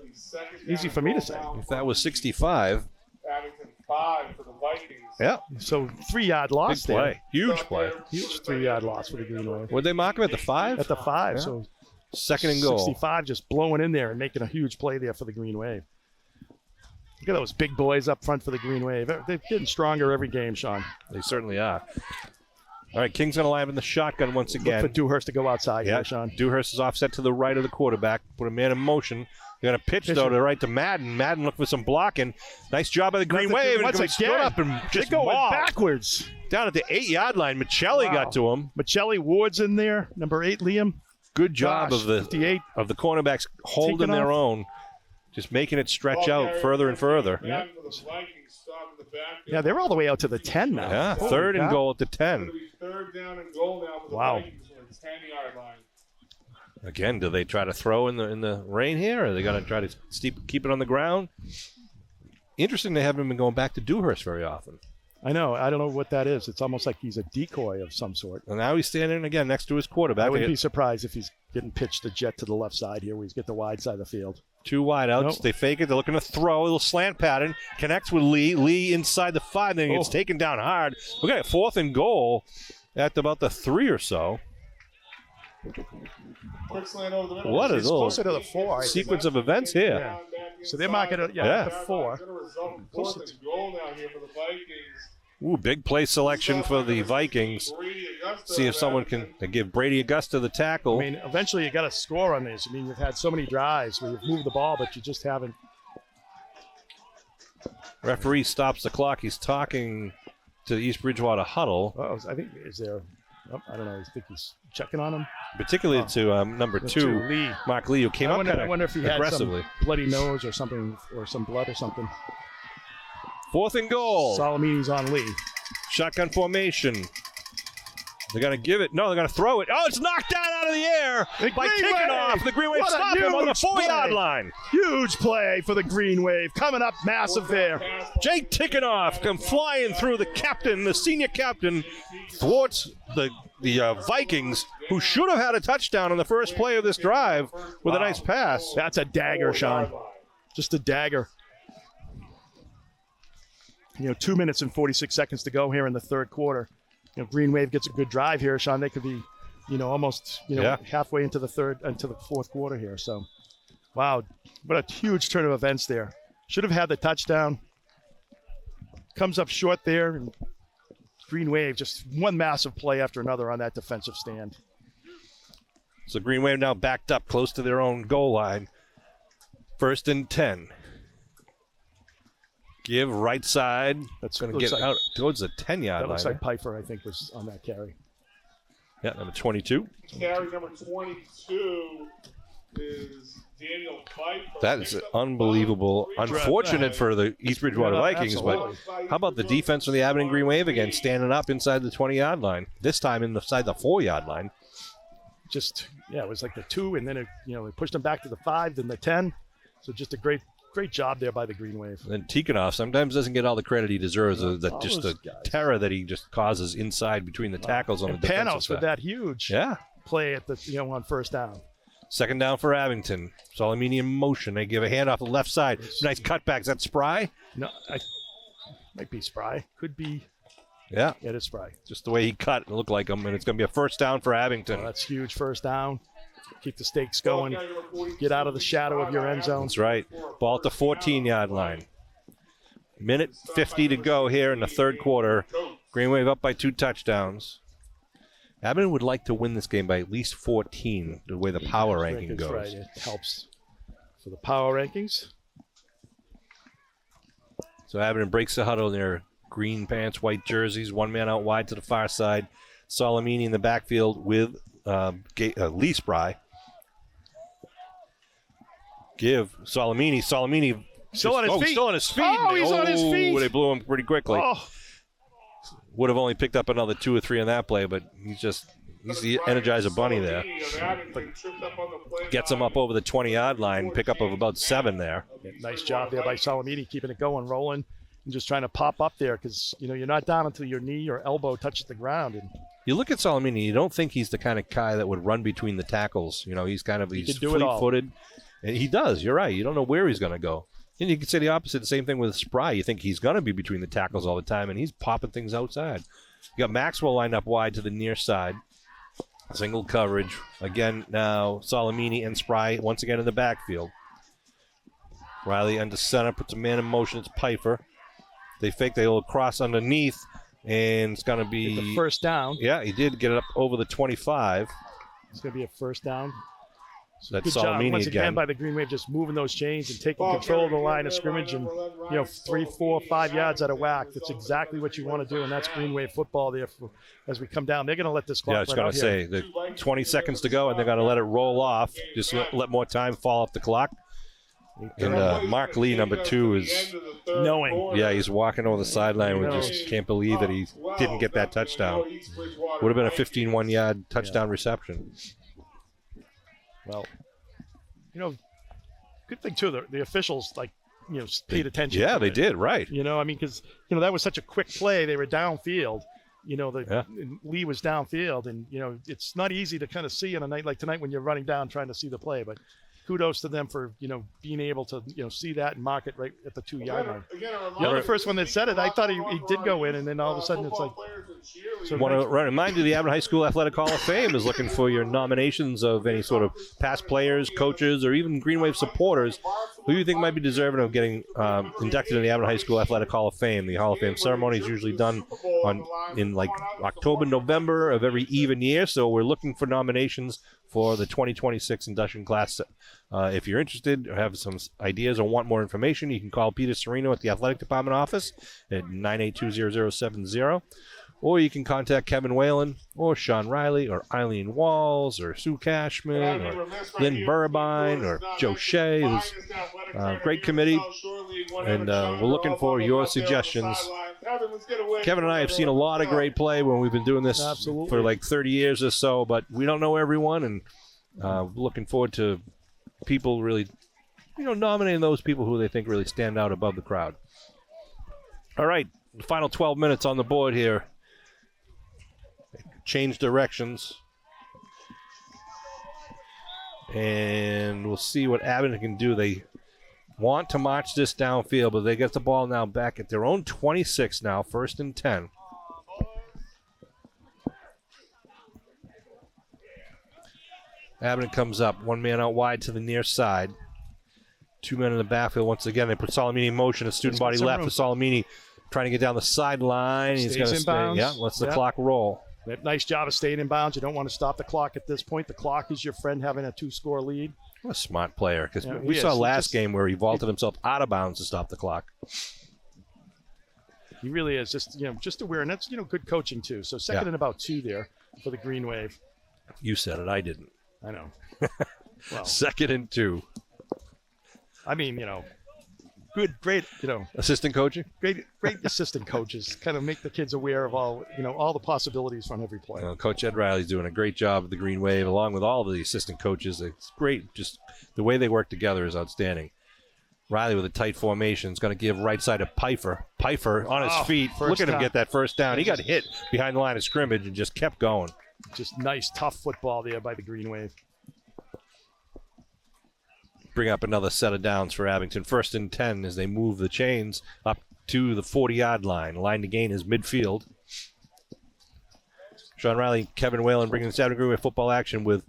Easy for me to say. If that was 65. Abington 5 for the Vikings. Yeah. So 3-yard loss Big play. there. Huge play. Huge 3-yard loss for the Green Wave. Would they mark him at the 5? At the 5. Yeah. So 2nd and goal. 65 just blowing in there and making a huge play there for the Green Wave. Look at those big boys up front for the Green Wave. They're getting stronger every game, Sean. They certainly are. All right, King's going to line up in the shotgun once again. Look for Dewhurst to go outside here, Sean. Dewhurst is offset to the right of the quarterback. Put a man in motion. They're going to pitch, though, to the right to Madden. Madden look for some blocking. Nice job by the Green Wave. Once and stood again, up and just they're going mauled. backwards. Down at the 8-yard line, Michelli got to him. Michelli, Ward's in there. Number 8, Liam. Good job of the 58. of the cornerbacks holding Taking their off. own, just making it stretch Ball out carrier, further and further. Madden for the Vikings, stop in the backfield. Yeah, they're all the way out to the 10 now. Yeah, Holy 3rd and cow. goal at the It's 10. going to be 3rd down and goal now for the Wow. Vikings on the 10-yard line. Again, do they try to throw in the rain here, or are they going to try to keep it on the ground? Interesting they haven't been going back to Dewhurst very often. I know. I don't know what that is. It's almost like he's a decoy of some sort. And now he's standing again next to his quarterback. I wouldn't be surprised if he's getting pitched the jet to the left side here where he's get the wide side of the field. 2 wideouts. Nope. They fake it. They're looking to throw. A little slant pattern. Connects with Lee. Lee inside the 5. Then he gets taken down hard. We got 4th and goal at about the 3 or so. Quick slant over the middle. What It's is a little closer to the 4. I think. sequence of events here. Yeah. So they're marking it Yeah. at the 4. Going to result in 4th and goal now here for the Vikings. Ooh, big play selection for the Vikings. Brady Augusta See if someone can they give Brady Augusta the tackle. I mean, eventually you got to score on this. I mean, you've had so many drives where you've moved the ball, but you just haven't. Referee stops the clock. He's talking to the East Bridgewater huddle, I think is there. I don't know. I think he's checking on him. particularly to number 2, Lee. Mark Lee, who came I up wonder, kind I wonder if he of had aggressively. some bloody nose or something, or some blood or something. 4th and goal. Salamini's on Lee. Shotgun formation. They're going to give it. No, they're going to throw it. Oh, it's knocked down out of the air by Green taking Wave. off. The Green Wave What a stop him on the huge 4-yard play. line. Huge play for the Green Wave. Coming up massive there. Jake Tickenoff come flying through the captain, the senior captain, thwarts the Vikings, who should have had a touchdown on the first play of this drive with a nice pass. That's a dagger, Sean. Just a dagger. 2 minutes and 46 seconds to go here in the third quarter. Green Wave gets a good drive here, Sean. They could be, almost, halfway into the fourth quarter here. So, wow, what a huge turn of events there. Should have had the touchdown. Comes up short there, and Green Wave just one massive play after another on that defensive stand. So Green Wave now backed up close to their own goal line. 1st and 10. Give right side. That's going to get out towards the 10-yard line. That looks like Pfeiffer, I think, was on that carry. Yeah, number 22. Carry number 22 is Daniel Pfeiffer. That is unbelievable. Unfortunate for the East Bridgewater Vikings, absolutely. but how about the defense from the Abington Green Wave again, standing up inside the 20-yard line, this time inside the 4-yard line. It was like the 2, and then they pushed them back to the 5, then the 10. So just a great job there by the Green Wave. And Tikhonov sometimes doesn't get all the credit he deserves. The terror that he just causes inside between the tackles on the defensive Panos side. with that huge play at the on first down. 2nd down for Abington. Salamini in motion. They give a hand off the left side. Nice cutback. Is that Spry? No, might be Spry. Could be. Yeah. It is Spry. Just the way he cut, it looked like him, and it's going to be a first down for Abington. Oh, that's huge first down. Keep the stakes going. Get out of the shadow of your end zone. That's right. Ball at the 14-yard line. Minute 50 to go here in the third quarter. Green Wave up by 2 touchdowns. Abington would like to win this game by at least 14, the way the power ranking goes. Right. It helps for the power rankings. So Abington breaks the huddle in their green pants, white jerseys, one man out wide to the far side. Salamini in the backfield with Lee Spry. Give Salamini. Still on his feet. Still on his feet. Oh, he's on his feet. They blew him pretty quickly. Oh. Would have only picked up another 2 or 3 on that play, but he's the Energizer Bunny there. But gets him up over the 20-yard line, pick up of about 7 there. Nice job there by Salamini, keeping it going, rolling, and just trying to pop up there because, you're not down until your knee or elbow touches the ground. And you look at Salamini, you don't think he's the kind of guy that would run between the tackles. He's fleet-footed. And he does. You're right. You don't know where he's going to go. And you can say the opposite, the same thing with Spry. You think he's going to be between the tackles all the time, and he's popping things outside. You got Maxwell lined up wide to the near side. Single coverage. Again, now Salamini and Spry once again in the backfield. Riley under center, puts a man in motion. It's Pfeiffer. They fake. They'll cross underneath, and it's going to be the first down. Yeah, he did get it up over the 25. It's going to be a first down. So that's good job Salamini once again again by the Green Wave, just moving those chains and taking control of the line of scrimmage and 3, 4, 5 yards out of whack. That's exactly what you want to do, and that's Green Wave football there. As we come down, they're going to let this clock. Yeah, I was going to say the 20 seconds to go, and they're going to let it roll off. Just let more time fall off the clock. And Mark Lee, number 2, is knowing. Yeah, he's walking over the sideline. We just can't believe that he didn't get that touchdown. Would have been a 15-1-yard touchdown reception. Well, good thing too. The officials paid attention. Yeah, they did. Right. Because that was such a quick play. They were downfield. Lee was downfield, and it's not easy to kind of see on a night like tonight when you're running down trying to see the play. But kudos to them for being able to see that and mark it right at the 2-yard line. You're the first one that said it. I thought he did go in, and then all of a sudden it's like. So want to remind you, the Abington High School Athletic Hall of Fame is looking for your nominations of any sort of past players, coaches, or even Green Wave supporters who you think might be deserving of getting inducted in the Abington High School Athletic Hall of Fame. The Hall of Fame ceremony is usually done in like October, November of every even year. So we're looking for nominations for the 2026 induction class. If you're interested or have some ideas or want more information, you can call Peter Serino at the Athletic Department office at 982-0070. Or you can contact Kevin Whalen or Sean Riley or Eileen Walls or Sue Cashman or Lynn Burbine or Joe Shea. Great committee, and we're looking for your suggestions. Kevin and I have seen a lot of great play when we've been doing this for like 30 years or so, but we don't know everyone, and looking forward to people really, nominating those people who they think really stand out above the crowd. All right, the final 12 minutes on the board here. Change directions, and we'll see what Abington can do. They want to march this downfield, but they get the ball now back at their own 26 now, 1st and 10. Abington comes up, one man out wide to the near side. 2 men in the backfield. Once again, they put Salamini in motion. A student body left for Salamini trying to get down the sideline. He's going to stay. Yeah, lets the clock roll. Nice job of staying in bounds. You don't want to stop the clock at this point. The clock is your friend having a 2-score lead. What a smart player. Because we saw last game where he vaulted himself out of bounds to stop the clock. He really is just aware, and that's good coaching too. So second and about 2 there for the Green Wave. You said it. I didn't. I know. Well, 2nd and 2. I mean, great, assistant coaching. Great assistant coaches kind of make the kids aware of all the possibilities from every play. Coach Ed Riley's doing a great job with the Green Wave, along with all of the assistant coaches. It's great. Just the way they work together is outstanding. Riley with a tight formation is going to give right side to Pfeiffer. Pfeiffer on his feet. Look at him get that first down. He got hit behind the line of scrimmage and just kept going. Just nice, tough football there by the Green Wave. Bring up another set of downs for Abington. 1st and 10 as they move the chains up to the 40-yard line. Line to gain is midfield. Sean Riley, Kevin Whalen bringing this Abington Green Wave football action with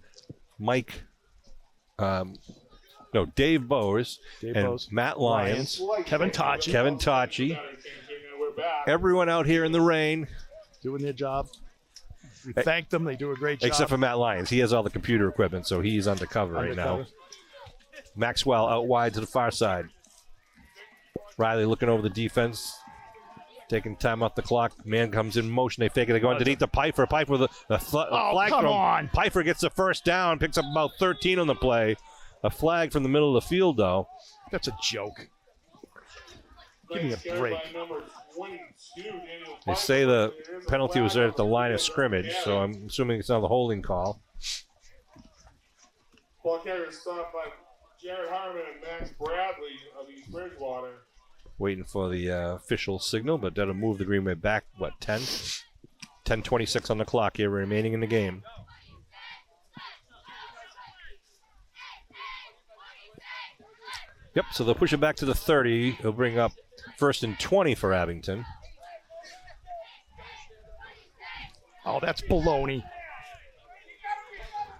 Dave Bowers and Matt Lyons. Kevin Tachi. Everyone out here in the rain. Doing their job. We thank them. They do a great job. Except for Matt Lyons. He has all the computer equipment, so he's undercover right now. Maxwell out wide to the far side. Riley looking over the defense, taking time off the clock. Man comes in motion. They fake it. They go underneath the Pfeiffer. Pfeiffer with a flag come from on. Pfeiffer gets the first down, picks up about 13 on the play. A flag from the middle of the field, though. That's a joke. Give me a break. They say the penalty was there at the line of scrimmage, so I'm assuming it's not the holding call. Ball carrier stopped by Jared Harmon and Max Bradley of East Bridgewater. Waiting for the official signal, but that'll move the Green Wave back, 10? 10:26 on the clock here, remaining in the game. Yep, so they'll push it back to the 30. He'll bring up 1st and 20 for Abington. Oh, that's baloney.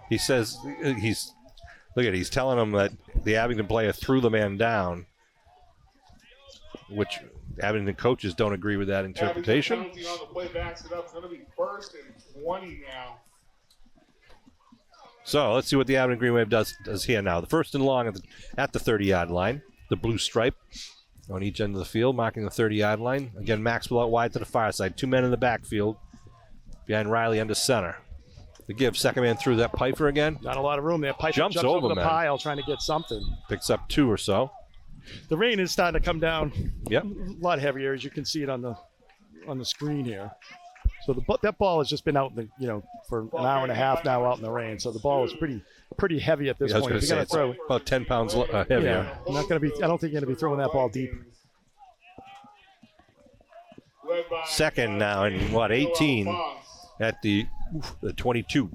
He says he's telling them that the Abington player threw the man down, which Abington coaches don't agree with that interpretation. Penalty on the play backs it up. It's going to be 1st and 20 now. So let's see what the Abington Green Wave does here now. The 1st and long at the 30-yard line. The blue stripe on each end of the field, marking the 30-yard line. Again, Maxwell out wide to the far side. 2 men in the backfield behind Riley under center. The give, second man through that Pfeiffer again. Not a lot of room there. Pfeiffer jumps over the pile trying to get something. Picks up 2 or so. The rain is starting to come down. Yep. A lot heavier, as you can see it on the screen here. So that ball has just been out for an hour and a half now out in the rain. So the ball is pretty heavy at this point. If you're going to throw about 10 pounds heavier. Yeah, I don't think you're going to be throwing that ball deep. Second now and 18 at the 22.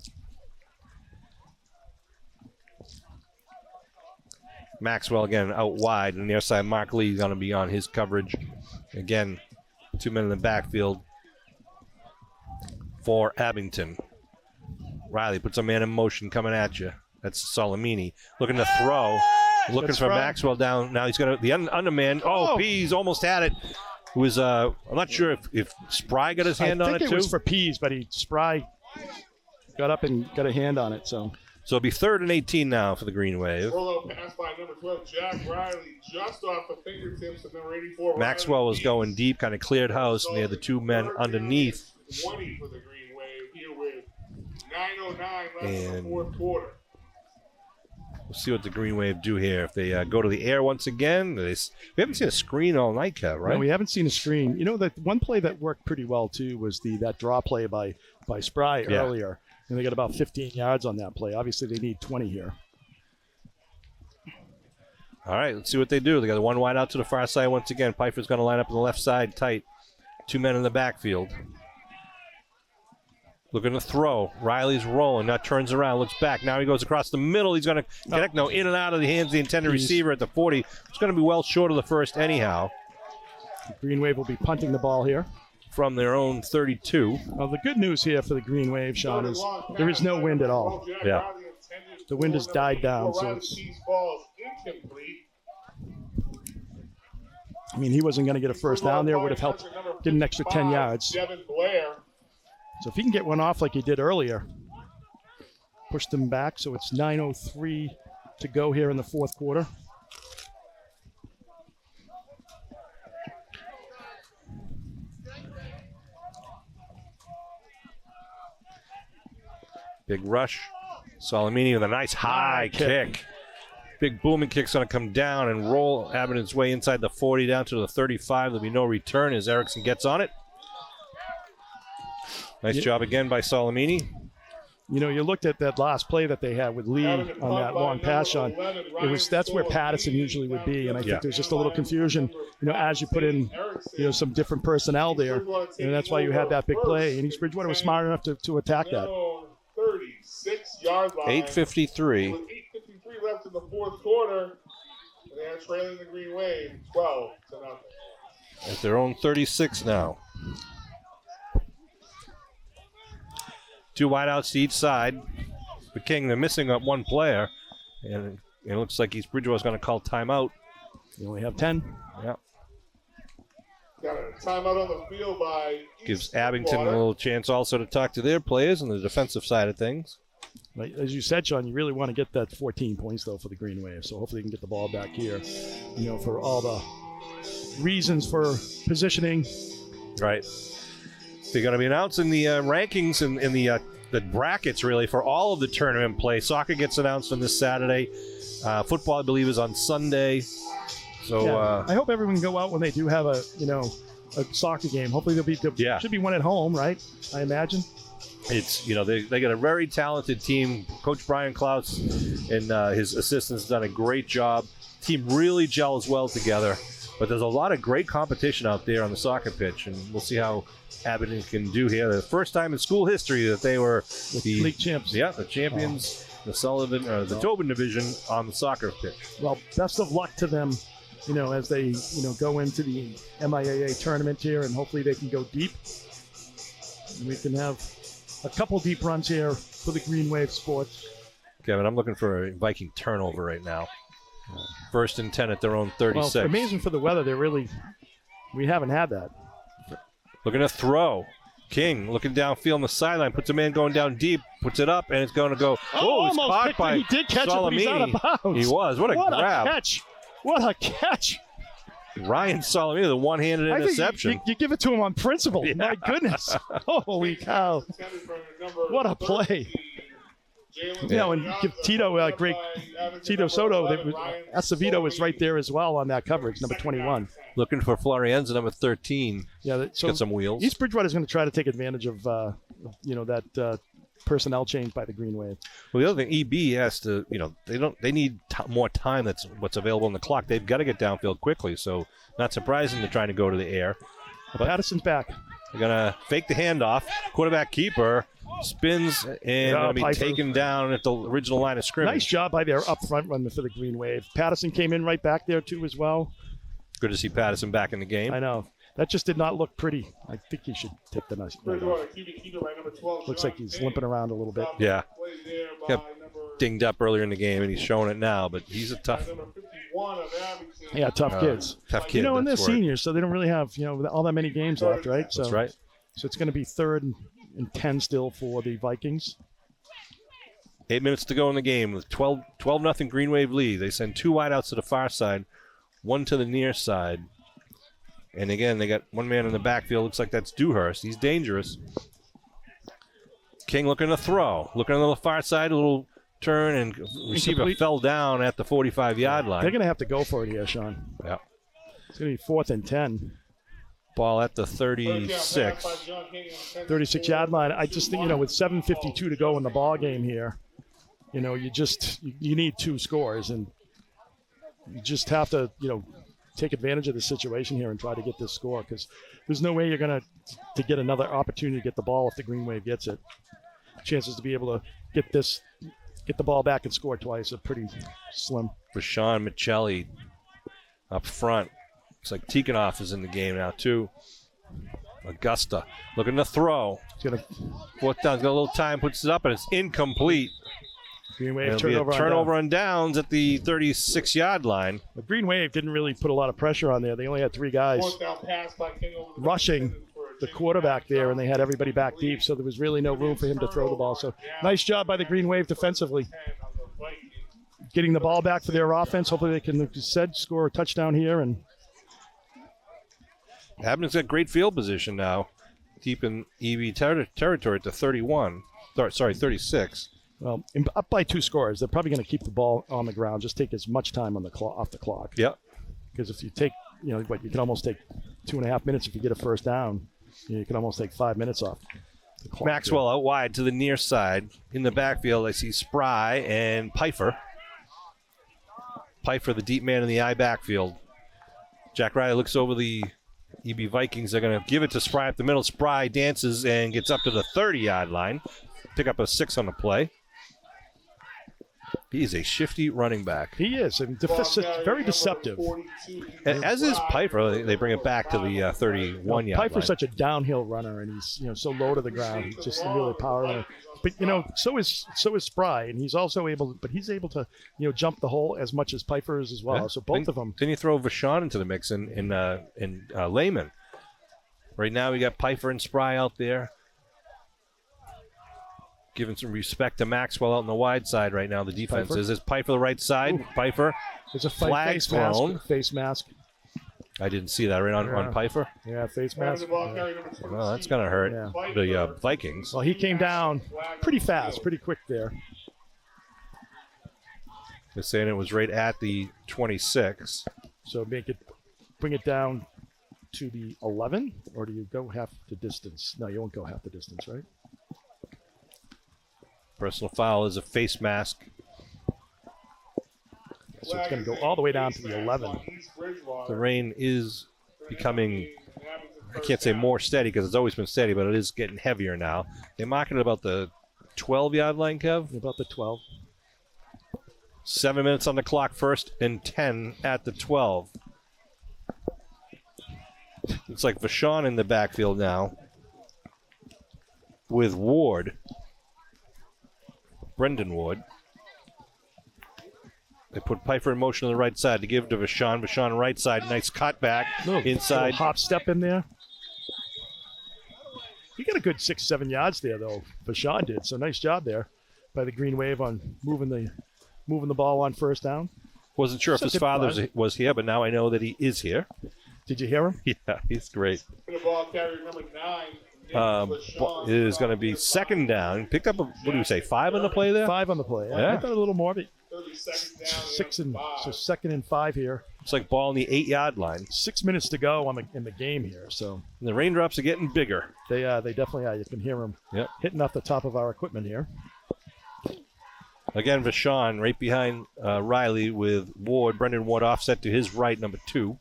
Maxwell again out wide, and near side Mark Lee is going to be on his coverage. Again, 2 men in the backfield for Abington. Riley puts a man in motion coming at you. That's Salamini looking to throw, looking for Maxwell down. Now he's going to the underman. Pease almost had it. It was I'm not sure if Spry got his hand on it too. I think it was for Pease, but Spry got up and got a hand on it. So it'll be 3rd and 18 now for the Green Wave. Solo pass by number 12, Jack Riley, just off the fingertips of number 84. Maxwell was going deep, kind of cleared house, and they had the 2 men underneath. 20 for the Green Wave here with 9:09 left in the 4th quarter. We'll see what the Green Wave do here. If they go to the air once again, we haven't seen a screen all night, Kev, right? No, we haven't seen a screen. That one play that worked pretty well too was that draw play by Spry earlier, and they got about 15 yards on that play. Obviously, they need 20 here. All right, let's see what they do. They got 1 wide out to the far side once again. Pfeiffer's going to line up on the left side tight. 2 men in the backfield. Looking to throw. Riley's rolling. Now turns around, looks back. Now he goes across the middle. He's going to connect. No, in and out of the hands of the intended receiver at the 40. It's going to be well short of the first anyhow. Green Wave will be punting the ball here. From their own 32. Well, the good news here for the Green Wave, Sean, is there is no wind at all. Yeah. The wind has died down, so it's... I mean, he wasn't going to get a first down there. Would have helped get an extra 10 yards. So if he can get one off like he did earlier, push them back. So it's 9:03 to go here in the fourth quarter. Big rush. Salamini with a nice high kick. Big booming kick's going to come down and roll Abington's way inside the 40 down to the 35. There'll be no return as Erickson gets on it. Nice job again by Salamini. You know, you looked at that last play that they had with Lee on that long pass, Sean. That's where Patterson usually would be, and I think there's just a little confusion, you know, as you put in, you know, some different personnel there, and that's why you had that big play. And East Bridgewater was smart enough to attack that. 36-yard line. 8:53. With 8:53 left in the fourth quarter, and they are trailing the Green Wave 12-0. At their own 36 now. 2 wideouts to each side. For King, they're missing up one player, and it looks like East Bridgewater's going to call timeout. You only have 10. Yeah. Got a timeout on the field by Gives Abington a little chance also to talk to their players on the defensive side of things. Like, as you said, Sean, you really want to get that 14 points, though, for the Green Wave. So hopefully you can get the ball back here, you know, for all the reasons for positioning. Right. They're going to be announcing the rankings and in the brackets, really, for all of the tournament play. Soccer gets announced on this Saturday. Football, I believe, is on Sunday. So yeah, I hope everyone can go out when they do have a soccer game. Hopefully should be one at home, right? I imagine. It's, you know, they got a very talented team. Coach Brian Klaus and his assistants done a great job. Team really gels well together. But there's a lot of great competition out there on the soccer pitch, and we'll see how Abington can do here. The first time in school history that they were the league champs. Yeah, the champions, the Tobin division on the soccer pitch. Well, best of luck to them, you know, as they, you know, go into the MIAA tournament here, and hopefully they can go deep. And we can have a couple deep runs here for the Green Wave Sports. Kevin, I'm looking for a Viking turnover right now. First and 10 at their own 36. Well, amazing for the weather. We haven't had that. Looking to throw. King looking downfield on the sideline, puts a man going down deep, puts it up, and it's going to go. Oh, it's caught by He did catch Salamini. it, but he's out of bounds. He was. What a grab. What a catch. Ryan Salamini, the one-handed interception. I think you give it to him on principle. Yeah. My goodness. Holy cow. What a play. You know, and give Tito great Tito Soto. Acevedo is right there as well on that coverage, number 21. Looking for Florienza, number 13. Yeah, got some wheels. East Bridgewater is going to try to take advantage of that personnel change by the Green Wave. Well, the other thing, EB has to, you know, they need more time. That's what's available on the clock. They've got to get downfield quickly. So not surprising they're trying to go to the air. But Patterson's back. They're going to fake the handoff. Quarterback keeper spins and going to be taken down at the original line of scrimmage. Nice job by their up front run for the Green Wave. Patterson came in right back there, too, as well. Good to see Patterson back in the game. I know. That just did not look pretty. I think he should tip the nice. Looks like he's limping around a little bit. Yeah. Got dinged up earlier in the game, and he's showing it now, but he's a tough. Yeah, tough kids. Tough kid. You know, and they're seniors, so they don't really have, you know, all that many games left, right? That's right. So it's going to be 3rd and 10 still for the Vikings. 8 minutes to go in the game with 12-0 Green Wave lead. They send 2 wideouts to the far side, 1 to the near side. And again, they got one man in the backfield. Looks like that's Dewhurst. He's dangerous. King looking to throw. Looking on the far side, a little turn, and receiver fell down at the 45-yard line. They're going to have to go for it here, Sean. Yeah. It's going to be 4th and 10. Ball at the 36. 36-yard line. I just think, you know, with 7:52 to go in the ball game here, you know, you need 2 scores, and you just have to, you know, take advantage of the situation here and try to get this score, because there's no way you're going to get another opportunity to get the ball if the Green Wave gets it. Chances to be able to get the ball back and score twice are pretty slim. For Sean Michelli up front. Looks like Tikhonov is in the game now, too. Augusta looking to throw. Fourth down, got a little time, puts it up, and it's incomplete. Green Wave turnover on downs at the 36-yard line. The Green Wave didn't really put a lot of pressure on there. They only had 3 guys rushing the quarterback there, and they had everybody back deep, so there was really no room for him to throw the ball. So nice job by the Green Wave defensively. Getting the ball back for their offense. Hopefully they can, like you said, score a touchdown here. And Abington's got great field position now, deep in EV territory at the 36. Well, up by 2 scores, they're probably going to keep the ball on the ground, just take as much time on the off the clock. Yep. Because if you take, you can almost take 2.5 minutes if you get a first down. You can almost take 5 minutes off the clock. Maxwell out wide to the near side. In the backfield, I see Spry and Pfeiffer. Pfeiffer, the deep man in the I backfield. Jack Riley looks over the EB Vikings. They're going to give it to Spry up the middle. Spry dances and gets up to the 30-yard line. Pick up a 6 on the play. He is a shifty running back. He is. Very deceptive. As is Pfeiffer. They bring it back to the 31-yard line. Pfeiffer's such a downhill runner, and he's so low to the ground. He's just really powerful. But so is Spry, and he's also able to jump the hole as much as Pfeiffer is as well. Yeah. So both of them. Then you throw Vachon into the mix in Lehman. Right now we got Pfeiffer and Spry out there. Giving some respect to Maxwell out on the wide side right now. The defense is Pfeiffer the right side. Ooh. Pfeiffer. There's a flag thrown. Face mask. I didn't see that right on Pfeiffer. Yeah, face mask. Well, that's going to hurt the Vikings. Well, he came down pretty fast, pretty quick there. They're saying it was right at the 26. So bring it down to the 11, or do you go half the distance? No, you won't go half the distance, right? Personal foul is a face mask. So it's going to go all the way down to the 11. The rain is becoming, I can't say more steady because it's always been steady, but it is getting heavier now. They mark it about the 12-yard line, Kev? About the 12. 7 minutes on the clock, 1st and 10 at the 12. It's like Vachon in the backfield now with Ward. Brendan Ward. They put Pfeiffer in motion on the right side to give to Vachon. Vachon right side, nice cutback inside. Little hop step in there. He got a good 6-7 yards there, though. Vachon did, so nice job there by the Green Wave on moving the ball on first down. Wasn't sure if his father was here, but now I know that he is here. Did you hear him? Yeah, he's great. The ball carrier number 9. It is going to be 2nd down. Picked up, what do we say, 5 on the play there? 5 on the play. Yeah. I thought a little more, but 2nd and 5 here. It's like ball on the 8-yard line. 6 minutes to go in the game here. So and the raindrops are getting bigger. They definitely are. You can hear them hitting off the top of our equipment here. Again, Vachon right behind Riley with Ward. Brendan Ward offset to his right, number 2.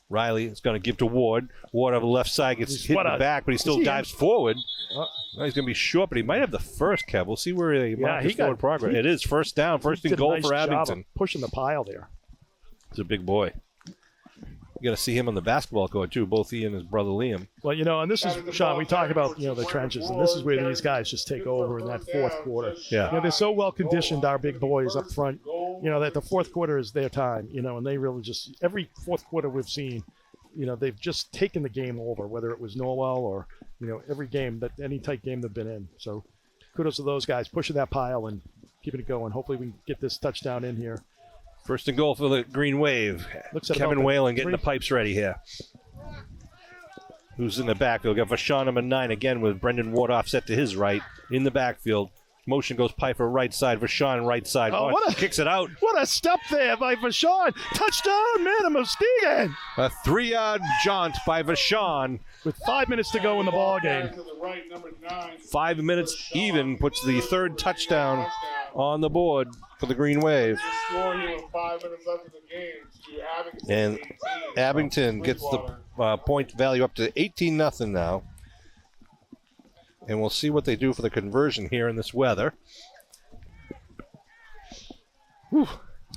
Riley is going to give to Ward. Ward on the left side gets hit in the back, but he still dives forward. He's going to be short, but he might have the first, Kev. We'll see where they mark his forward progress. It is 1st down, 1st and goal for Abington. Pushing the pile there. He's a big boy. You got to see him on the basketball court, too, both he and his brother Liam. Well, and this is, Sean, we talk about, the trenches, and this is where these guys just take over in that 4th quarter. Yeah. They're so well conditioned, our big boys up front, that the 4th quarter is their time, and they really just, every 4th quarter we've seen, they've just taken the game over, whether it was Norwell or, every game, any tight game they've been in. So kudos to those guys pushing that pile and keeping it going. Hopefully we can get this touchdown in here. 1st and goal for the Green Wave. Kevin Whalen getting the pipes ready here. Who's in the backfield? Got Vachon number 9 again with Brendan Ward offset to his right in the backfield. Motion goes Pfeiffer right side. Vachon right side. Kicks it out. What a step there by Vachon. Touchdown, man of Muskegon. A 3-yard jaunt by Vachon. With 5 minutes to go in the ball game. 5 minutes even puts the 3rd touchdown on the board for the Green Wave. The score here with 5 minutes left in the game to Abington. And 18. Abington gets the point value up to 18-0 now. And we'll see what they do for the conversion here in this weather. Whew.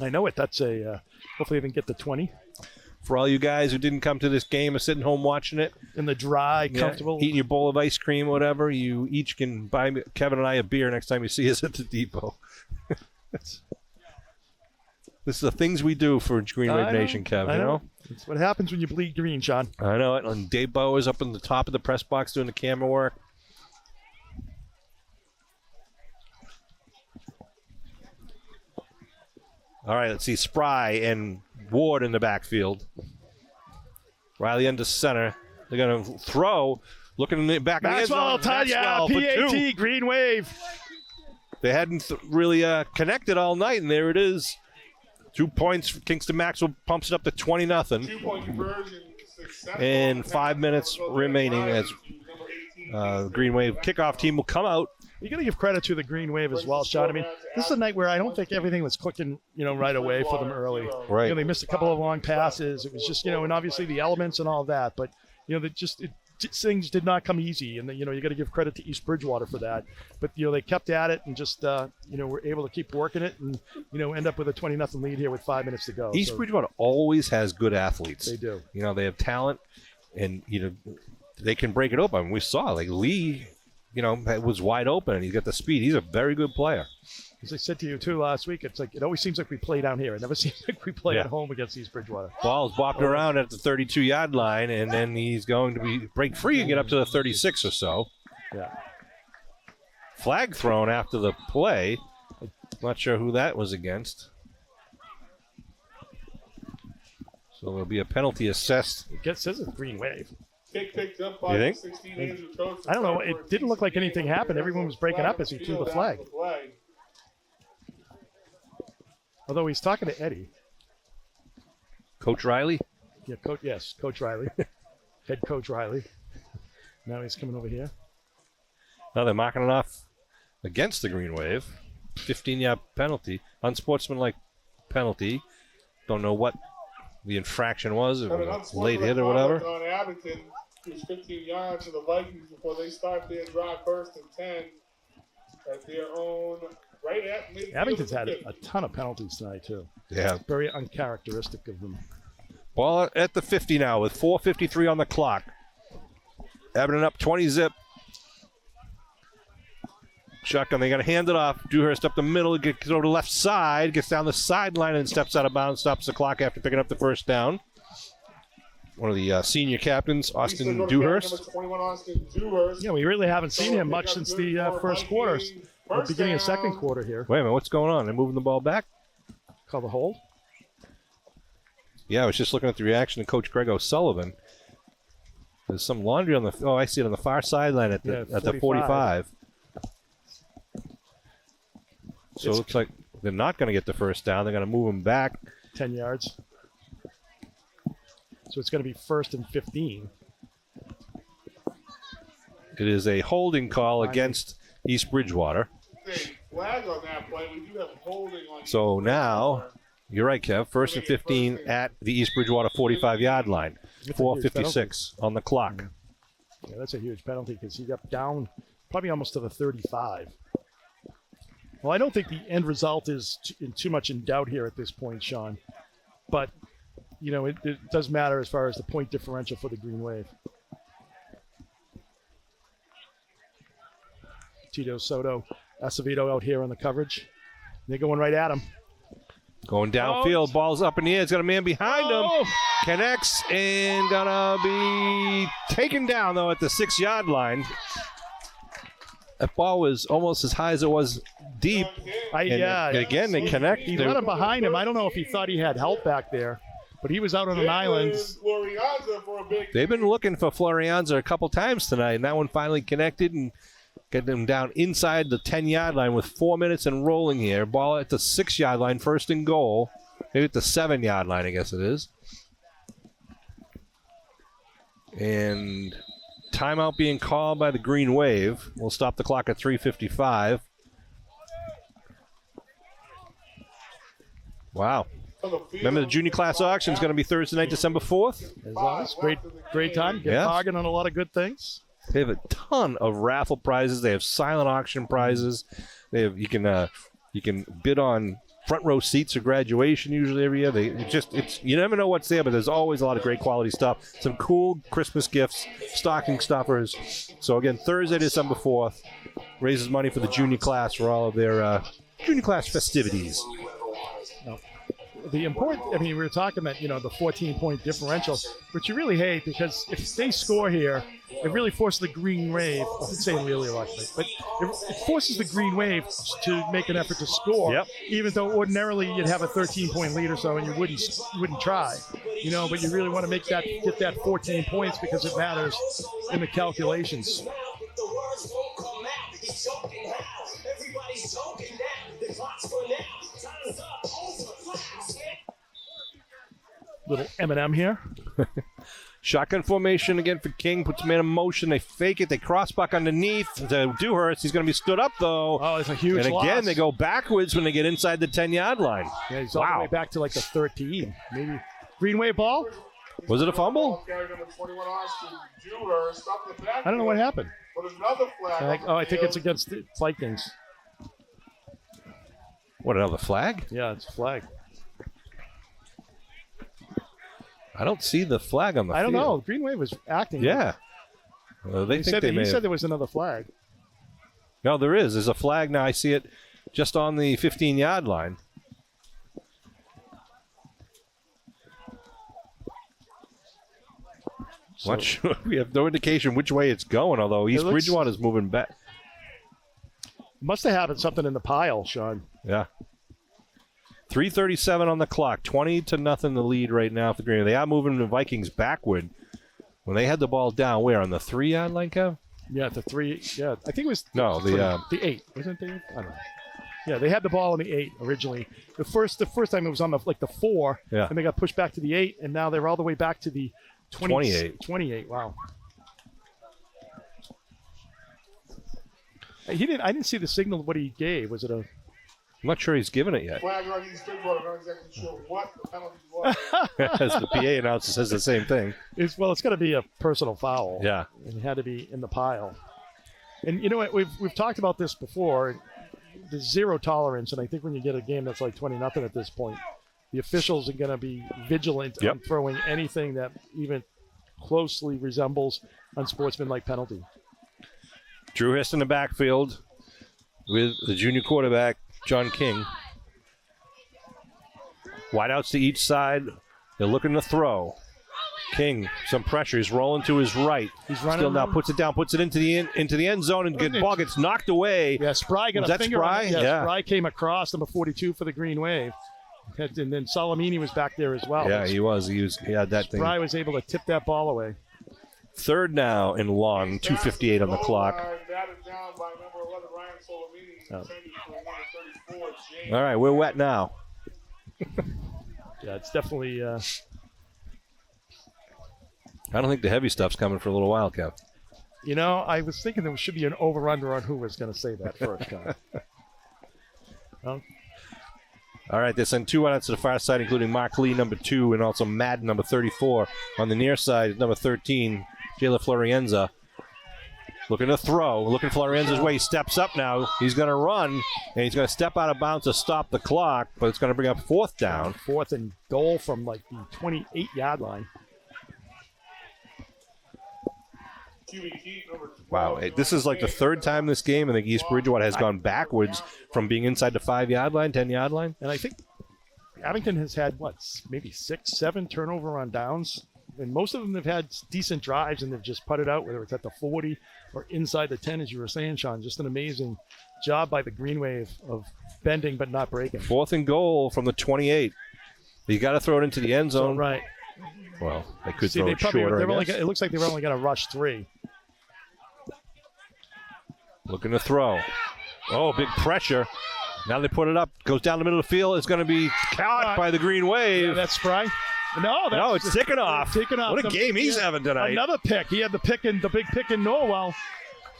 I know it. That's a hopefully they can get the 20. For all you guys who didn't come to this game or sitting home watching it, In the dry, comfortable. eating your bowl of ice cream or whatever, you each can buy Kevin and I a beer next time you see us at the depot. This is the things we do for Green Wave Nation, Kev, I you know? It's what happens when you bleed green, Sean. I know it. And Dave Bowers up in the top of the press box doing the camera work. All right, let's see Spry and Ward in the backfield. Riley into center. They're going to throw. Looking in the back of the end zone. Maxwell, PAT, Green Wave. They hadn't really connected all night, and there it is. 2 points. Kingston Maxwell pumps it up to 20-0. 2-point conversion successful. And 5 minutes remaining as Green Wave kickoff team will come out. You got to give credit to the Green Wave as well, Sean. I mean, this is a night where I don't think everything was clicking, right away for them early. Right. They missed a couple of long passes. It was just, and obviously the elements and all that. But, things did not come easy. And, you got to give credit to East Bridgewater for that. But, they kept at it and just, were able to keep working it and, end up with a 20-0 lead here with 5 minutes to go. East Bridgewater always has good athletes. They do. They have talent, and, they can break it open. We saw, Lee, was wide open, and he's got the speed. He's a very good player. As I said to you, too, last week, it's like it always seems like we play down here. It never seems like we play at home against East Bridgewater. Ball's bopped around at the 32-yard line, and then he's going to break free and get up to the 36 or so. Yeah. Flag thrown after the play. Not sure who that was against. So there'll be a penalty assessed. It says it's Green Wave. Kick picked up by You think? 16 Andrew Coates. I don't know. It didn't look like anything happened. Everyone was breaking up as he threw the flag. Although he's talking to Eddie. Coach Riley? Yeah, Coach Riley. Head Coach Riley. Now he's coming over here. Now they're marking it off against the Green Wave. 15-yard penalty. Unsportsmanlike penalty. Don't know what the infraction was. It was a late hit or whatever. On Abington, who's 15 yards to the Vikings before they start their drive 1st and 10 at their own right at midfield. Abington's had a ton of penalties tonight, too. Yeah. Very uncharacteristic of them. Ball at the 50 now with 4:53 on the clock. Abington up 20-zip. Shotgun, they got to hand it off. Dewhurst up the middle, gets over to the left side, gets down the sideline and steps out of bounds, stops the clock after picking up the first down. One of the senior captains, Austin Dewhurst. Number 21, Austin Dewhurst. Yeah, we really haven't seen him much since the first quarter, the beginning of second quarter here. Wait a minute, what's going on? They're moving the ball back? Call the hold? Yeah, I was just looking at the reaction of Coach Greg O'Sullivan. There's some laundry on the – oh, I see it on the far sideline at the 45. So it looks like they're not going to get the first down. They're going to move them back 10 yards. So it's going to be 1st and 15. It is a holding call against East Bridgewater. Flag on that play. We do have holding on. So now, you're right, Kev. 1st and 15 at the East Bridgewater 45-yard line. 4:56 on the clock. Yeah, that's a huge penalty because he got down probably almost to the 35. Well, I don't think the end result is too much in doubt here at this point, Sean. But, it does matter as far as the point differential for the Green Wave. Tito, Soto, Acevedo out here on the coverage. They're going right at him. Going downfield, ball's up in the air. It's got a man behind him. Connects and gonna be taken down, though, at the 6-yard line. That ball was almost as high as it was deep. Again, they connect. He let him behind him. I don't know if he thought he had help back there, but he was out on an island. They've been looking for Florianza a couple times tonight, and that one finally connected and get them down inside the 10-yard line with 4 minutes and rolling here. Ball at the 6-yard line, 1st and goal. Maybe at the 7-yard line, I guess it is. And timeout being called by the Green Wave. We'll stop the clock at 3:55. Wow. from the field. Remember the junior class auction is going to be Thursday night, December 4th? As always, great time. Get Yeah. bargain on a lot of good things. They have a ton of raffle prizes. They have silent auction prizes. They have you can bid on front row seats or graduation usually every year. You never know what's there, but there's always a lot of great quality stuff. Some cool Christmas gifts, stocking stuffers. So again, Thursday, December 4th, raises money for the junior class for all of their junior class festivities. The important, we were talking about, the 14-point differential, which you really hate because if they score here, it really forces the Green Wave, I would say really electric, but it forces the Green Wave to make an effort to score, even though ordinarily you'd have a 13-point lead or so and you wouldn't try, but you really want to get that 14 points because it matters in the calculations. Little M&M here. Shotgun formation again for King. Puts man in motion. They fake it. They cross back underneath to Dewhurst. He's going to be stood up, though. Oh, it's a huge And loss. again, they go backwards when they get inside the 10-yard line. Yeah, he's all the way back to like the 13. Maybe Greenway ball? Was it a fumble? I don't know what happened. But another flag. I think it's against the Vikings. What, another flag? Yeah, it's a flag. I don't see the flag on the I don't field. know. Greenway was acting. Yeah. He said there was another flag. No, there is. There's a flag now. I see it just on the 15-yard line. We have no indication which way it's going, although East Bridgewater is moving back. Must have happened something in the pile, Sean. Yeah. 3:37 on the clock. 20-0 the lead right now for Green. They are moving the Vikings backward. When they had the ball down, where, on the 3-yard line, Kev? Yeah, the 3. Yeah, I think it was the 8. Wasn't it? I don't know. Yeah, they had the ball on the 8 originally. The first time it was on the 4, and they got pushed back to the 8, and now they're all the way back to the 28. 28. Wow. I didn't see the signal. What he gave, was it a? I'm not sure he's given it yet. Flag on East Bridgewater, not exactly sure what the penalty was. As the PA announcer says the same thing. It's got to be a personal foul. Yeah. And it had to be in the pile. And you know what? We've talked about this before. There's zero tolerance, and I think when you get a game that's like 20-0 at this point, the officials are going to be vigilant on throwing anything that even closely resembles unsportsmanlike penalty. Drew Hist in the backfield with the junior quarterback, John King. Wideouts to each side. They're looking to throw. King, some pressure. He's rolling to his right. He's running. Still now puts it down, puts it into the end zone, and the ball gets knocked away. Yeah, Spry got Was a that finger Spry? on it. Yeah. Spry came across, number 42 for the Green Wave. And then Salamini was back there as well. Yeah, he was. He had that thing. Spry was able to tip that ball away. Third now and long, 2:58 on the clock. Batted down by number 11, Ryan Salamini, intended for number 34, James. All right, we're wet now. Yeah, it's definitely. I don't think the heavy stuff's coming for a little while, Kev. I was thinking there should be an over-under on who was going to say that first time. Well, all right, they send 2 out to the far side, including Mark Lee, number 2, and also Madden, number 34. On the near side, number 13, Jayla Florienza. Looking to throw, looking Florienza's way. He steps up now. He's going to run, and he's going to step out of bounds to stop the clock, but it's going to bring up 4th down. 4th and goal from like the 28-yard line. Wow, this is like the 3rd time this game. I think East Bridgewater has gone backwards from being inside the 5-yard line, 10-yard line. And I think Abington has had, maybe 6, 7 turnover on downs. And most of them have had decent drives, and they've just putted out, whether it's at the 40 or inside the 10, as you were saying, Sean. Just an amazing job by the Green Wave of bending but not breaking. 4th and goal from the 28. You got to throw it into the end zone. So, right. Well, they could throw it shorter, it looks like they were only going to rush 3. Looking to throw. Oh, big pressure. Now they put it up. Goes down the middle of the field. It's going to be caught by the Green Wave. Yeah, that's Spry. No, it's ticking off. What a game he's having tonight. Another pick. He had the big pick in Norwell.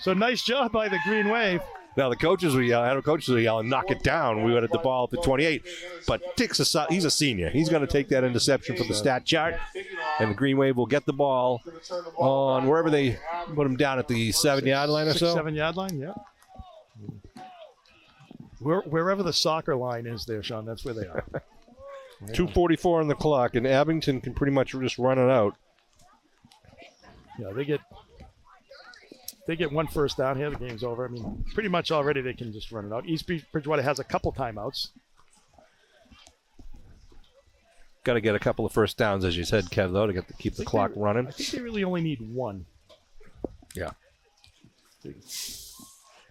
So nice job by the Green Wave. Now the coaches were yelling, knock it down. We went at the ball at the 28. But he's a senior. He's going to take that interception from the stat chart. And the Green Wave will get the ball on wherever they put him down at the 7-yard line or so. 7-yard line, yeah. Wherever the soccer line is there, Sean, that's where they are. 2:44 on the clock, and Abington can pretty much just run it out. Yeah, they get one first down here, the game's over. I mean, pretty much already they can just run it out. East Bridgewater has a couple timeouts. Got to get a couple of first downs, as you said, Kev, though, to keep the clock running. I think they really only need one. Yeah.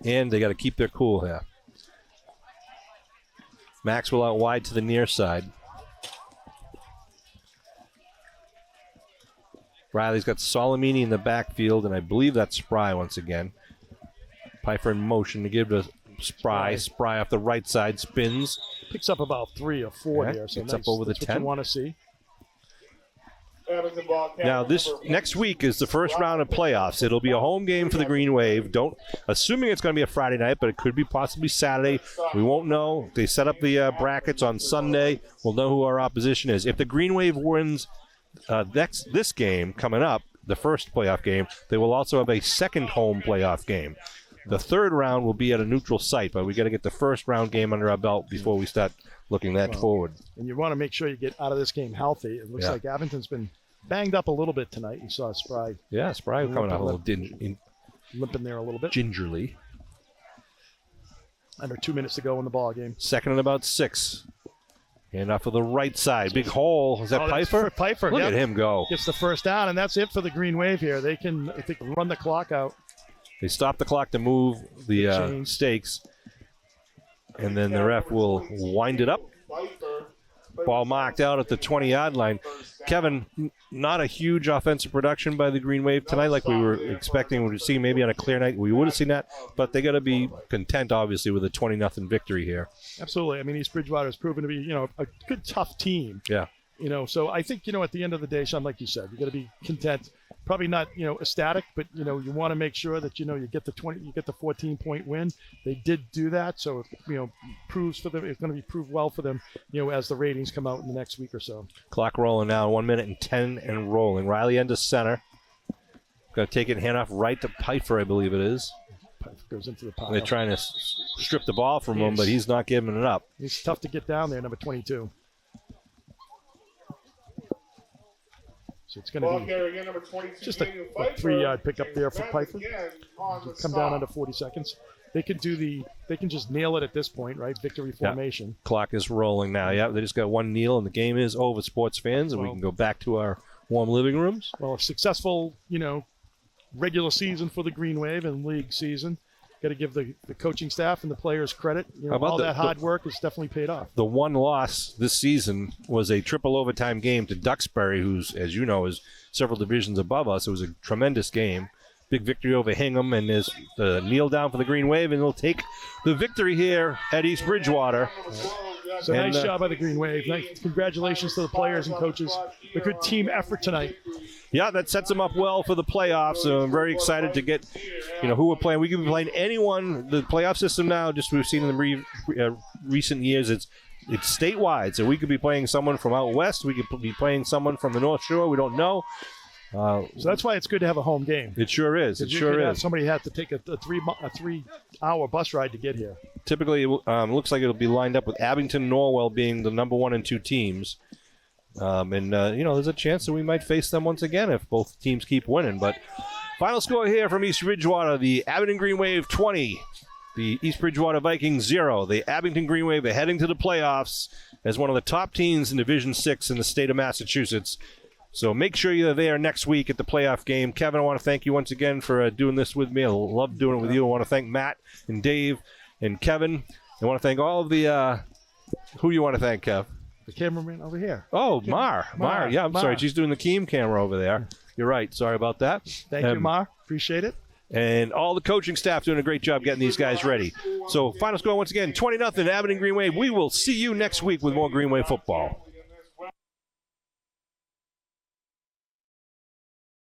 And they got to keep their cool here. Maxwell out wide to the near side. Riley's got Solomini in the backfield, and I believe that's Spry once again. Pfeiffer in motion to give to Spry. Spry off the right side, spins. Picks up about 3 or 4 here. So gets up over the 10. What you want to see. Now, this next week is the first round of playoffs. It'll be a home game for the Green Wave. Assuming it's going to be a Friday night, but it could be possibly Saturday. We won't know. They set up the brackets on Sunday. We'll know who our opposition is. If the Green Wave wins this game coming up, the first playoff game, they will also have a second home playoff game. The third round will be at a neutral site, but we got to get the first round game under our belt before we start looking forward. And you want to make sure you get out of this game healthy. It looks like Abington's been banged up a little bit tonight. You saw Spry. Yeah, Spry coming out a little limping there a little bit. Gingerly. Under 2 minutes to go in the ball game. Second and about 6. And off of the right side. Big hole. Is that Pfeiffer? Pfeiffer, Look at him go. Gets the first down, and that's it for the Green Wave here. They can, I think, run the clock out. They stop the clock to move the stakes. And then the ref will wind it up. Ball marked out at the 20-yard line. Kevin, not a huge offensive production by the Green Wave tonight like we were expecting to see maybe on a clear night. We would have seen that, but they got to be content, obviously, with a 20-0 victory here. Absolutely. I mean, East Bridgewater has proven to be, a good, tough team. Yeah. So I think, at the end of the day, Sean, like you said, you got to be content. Probably not, ecstatic, but, you want to make sure that, you get the 14-point win. They did do that, so, proves for them. It's going to be proved well for them, as the ratings come out in the next week or so. Clock rolling now, 1 minute and 10 and rolling. Riley into center. Got to take it handoff right to Pfeiffer, I believe it is. Pfeiffer goes into the pile. They're trying to strip the ball from him, but he's not giving it up. He's tough to get down there, number 22. So it's going to be just a 3-yard pickup there for Pfeiffer. Come down under 40 seconds. They can just nail it at this point, right? Victory formation. Yeah. Clock is rolling now. Yeah, they just got one kneel, and the game is over, sports fans, and we can go back to our warm living rooms. Well, a successful, regular season for the Green Wave and league season. Got to give the coaching staff and the players credit. All that hard work has definitely paid off. The one loss this season was a triple overtime game to Duxbury, who's, as you know, is several divisions above us. It was a tremendous game. Big victory over Hingham, and there's the kneel down for the Green Wave, and they'll take the victory here at East Bridgewater. So nice job by the Green Wave. Congratulations to the players and coaches. A good team effort tonight. Yeah, that sets them up well for the playoffs. So I'm very excited to get, who we're playing. We could be playing anyone. The playoff system now, just we've seen in the recent years, it's statewide. So we could be playing someone from out west. We could be playing someone from the North Shore. We don't know. So that's why it's good to have a home game. It sure is. It sure is. Somebody had to take a 3-hour bus ride to get here. Typically, it looks like it'll be lined up with Abington, Norwell being the number 1 and 2 teams. There's a chance that we might face them once again if both teams keep winning. But final score here from East Bridgewater, the Abington Green Wave 20, the East Bridgewater Vikings 0. The Abington Green Wave are heading to the playoffs as one of the top teams in Division 6 in the state of Massachusetts. So make sure you're there next week at the playoff game. Kevin, I want to thank you once again for doing this with me. I love doing it with you. I want to thank Matt and Dave and Kevin. I want to thank all of the who you want to thank, Kev? The cameraman over here. Oh, Mar. Yeah, I'm sorry. She's doing the Keem camera over there. You're right. Sorry about that. Thank you, Mar. Appreciate it. And all the coaching staff doing a great job getting these guys ready. So final score once again, 20-0 Abington Green Wave. We will see you next week with more Green Wave football.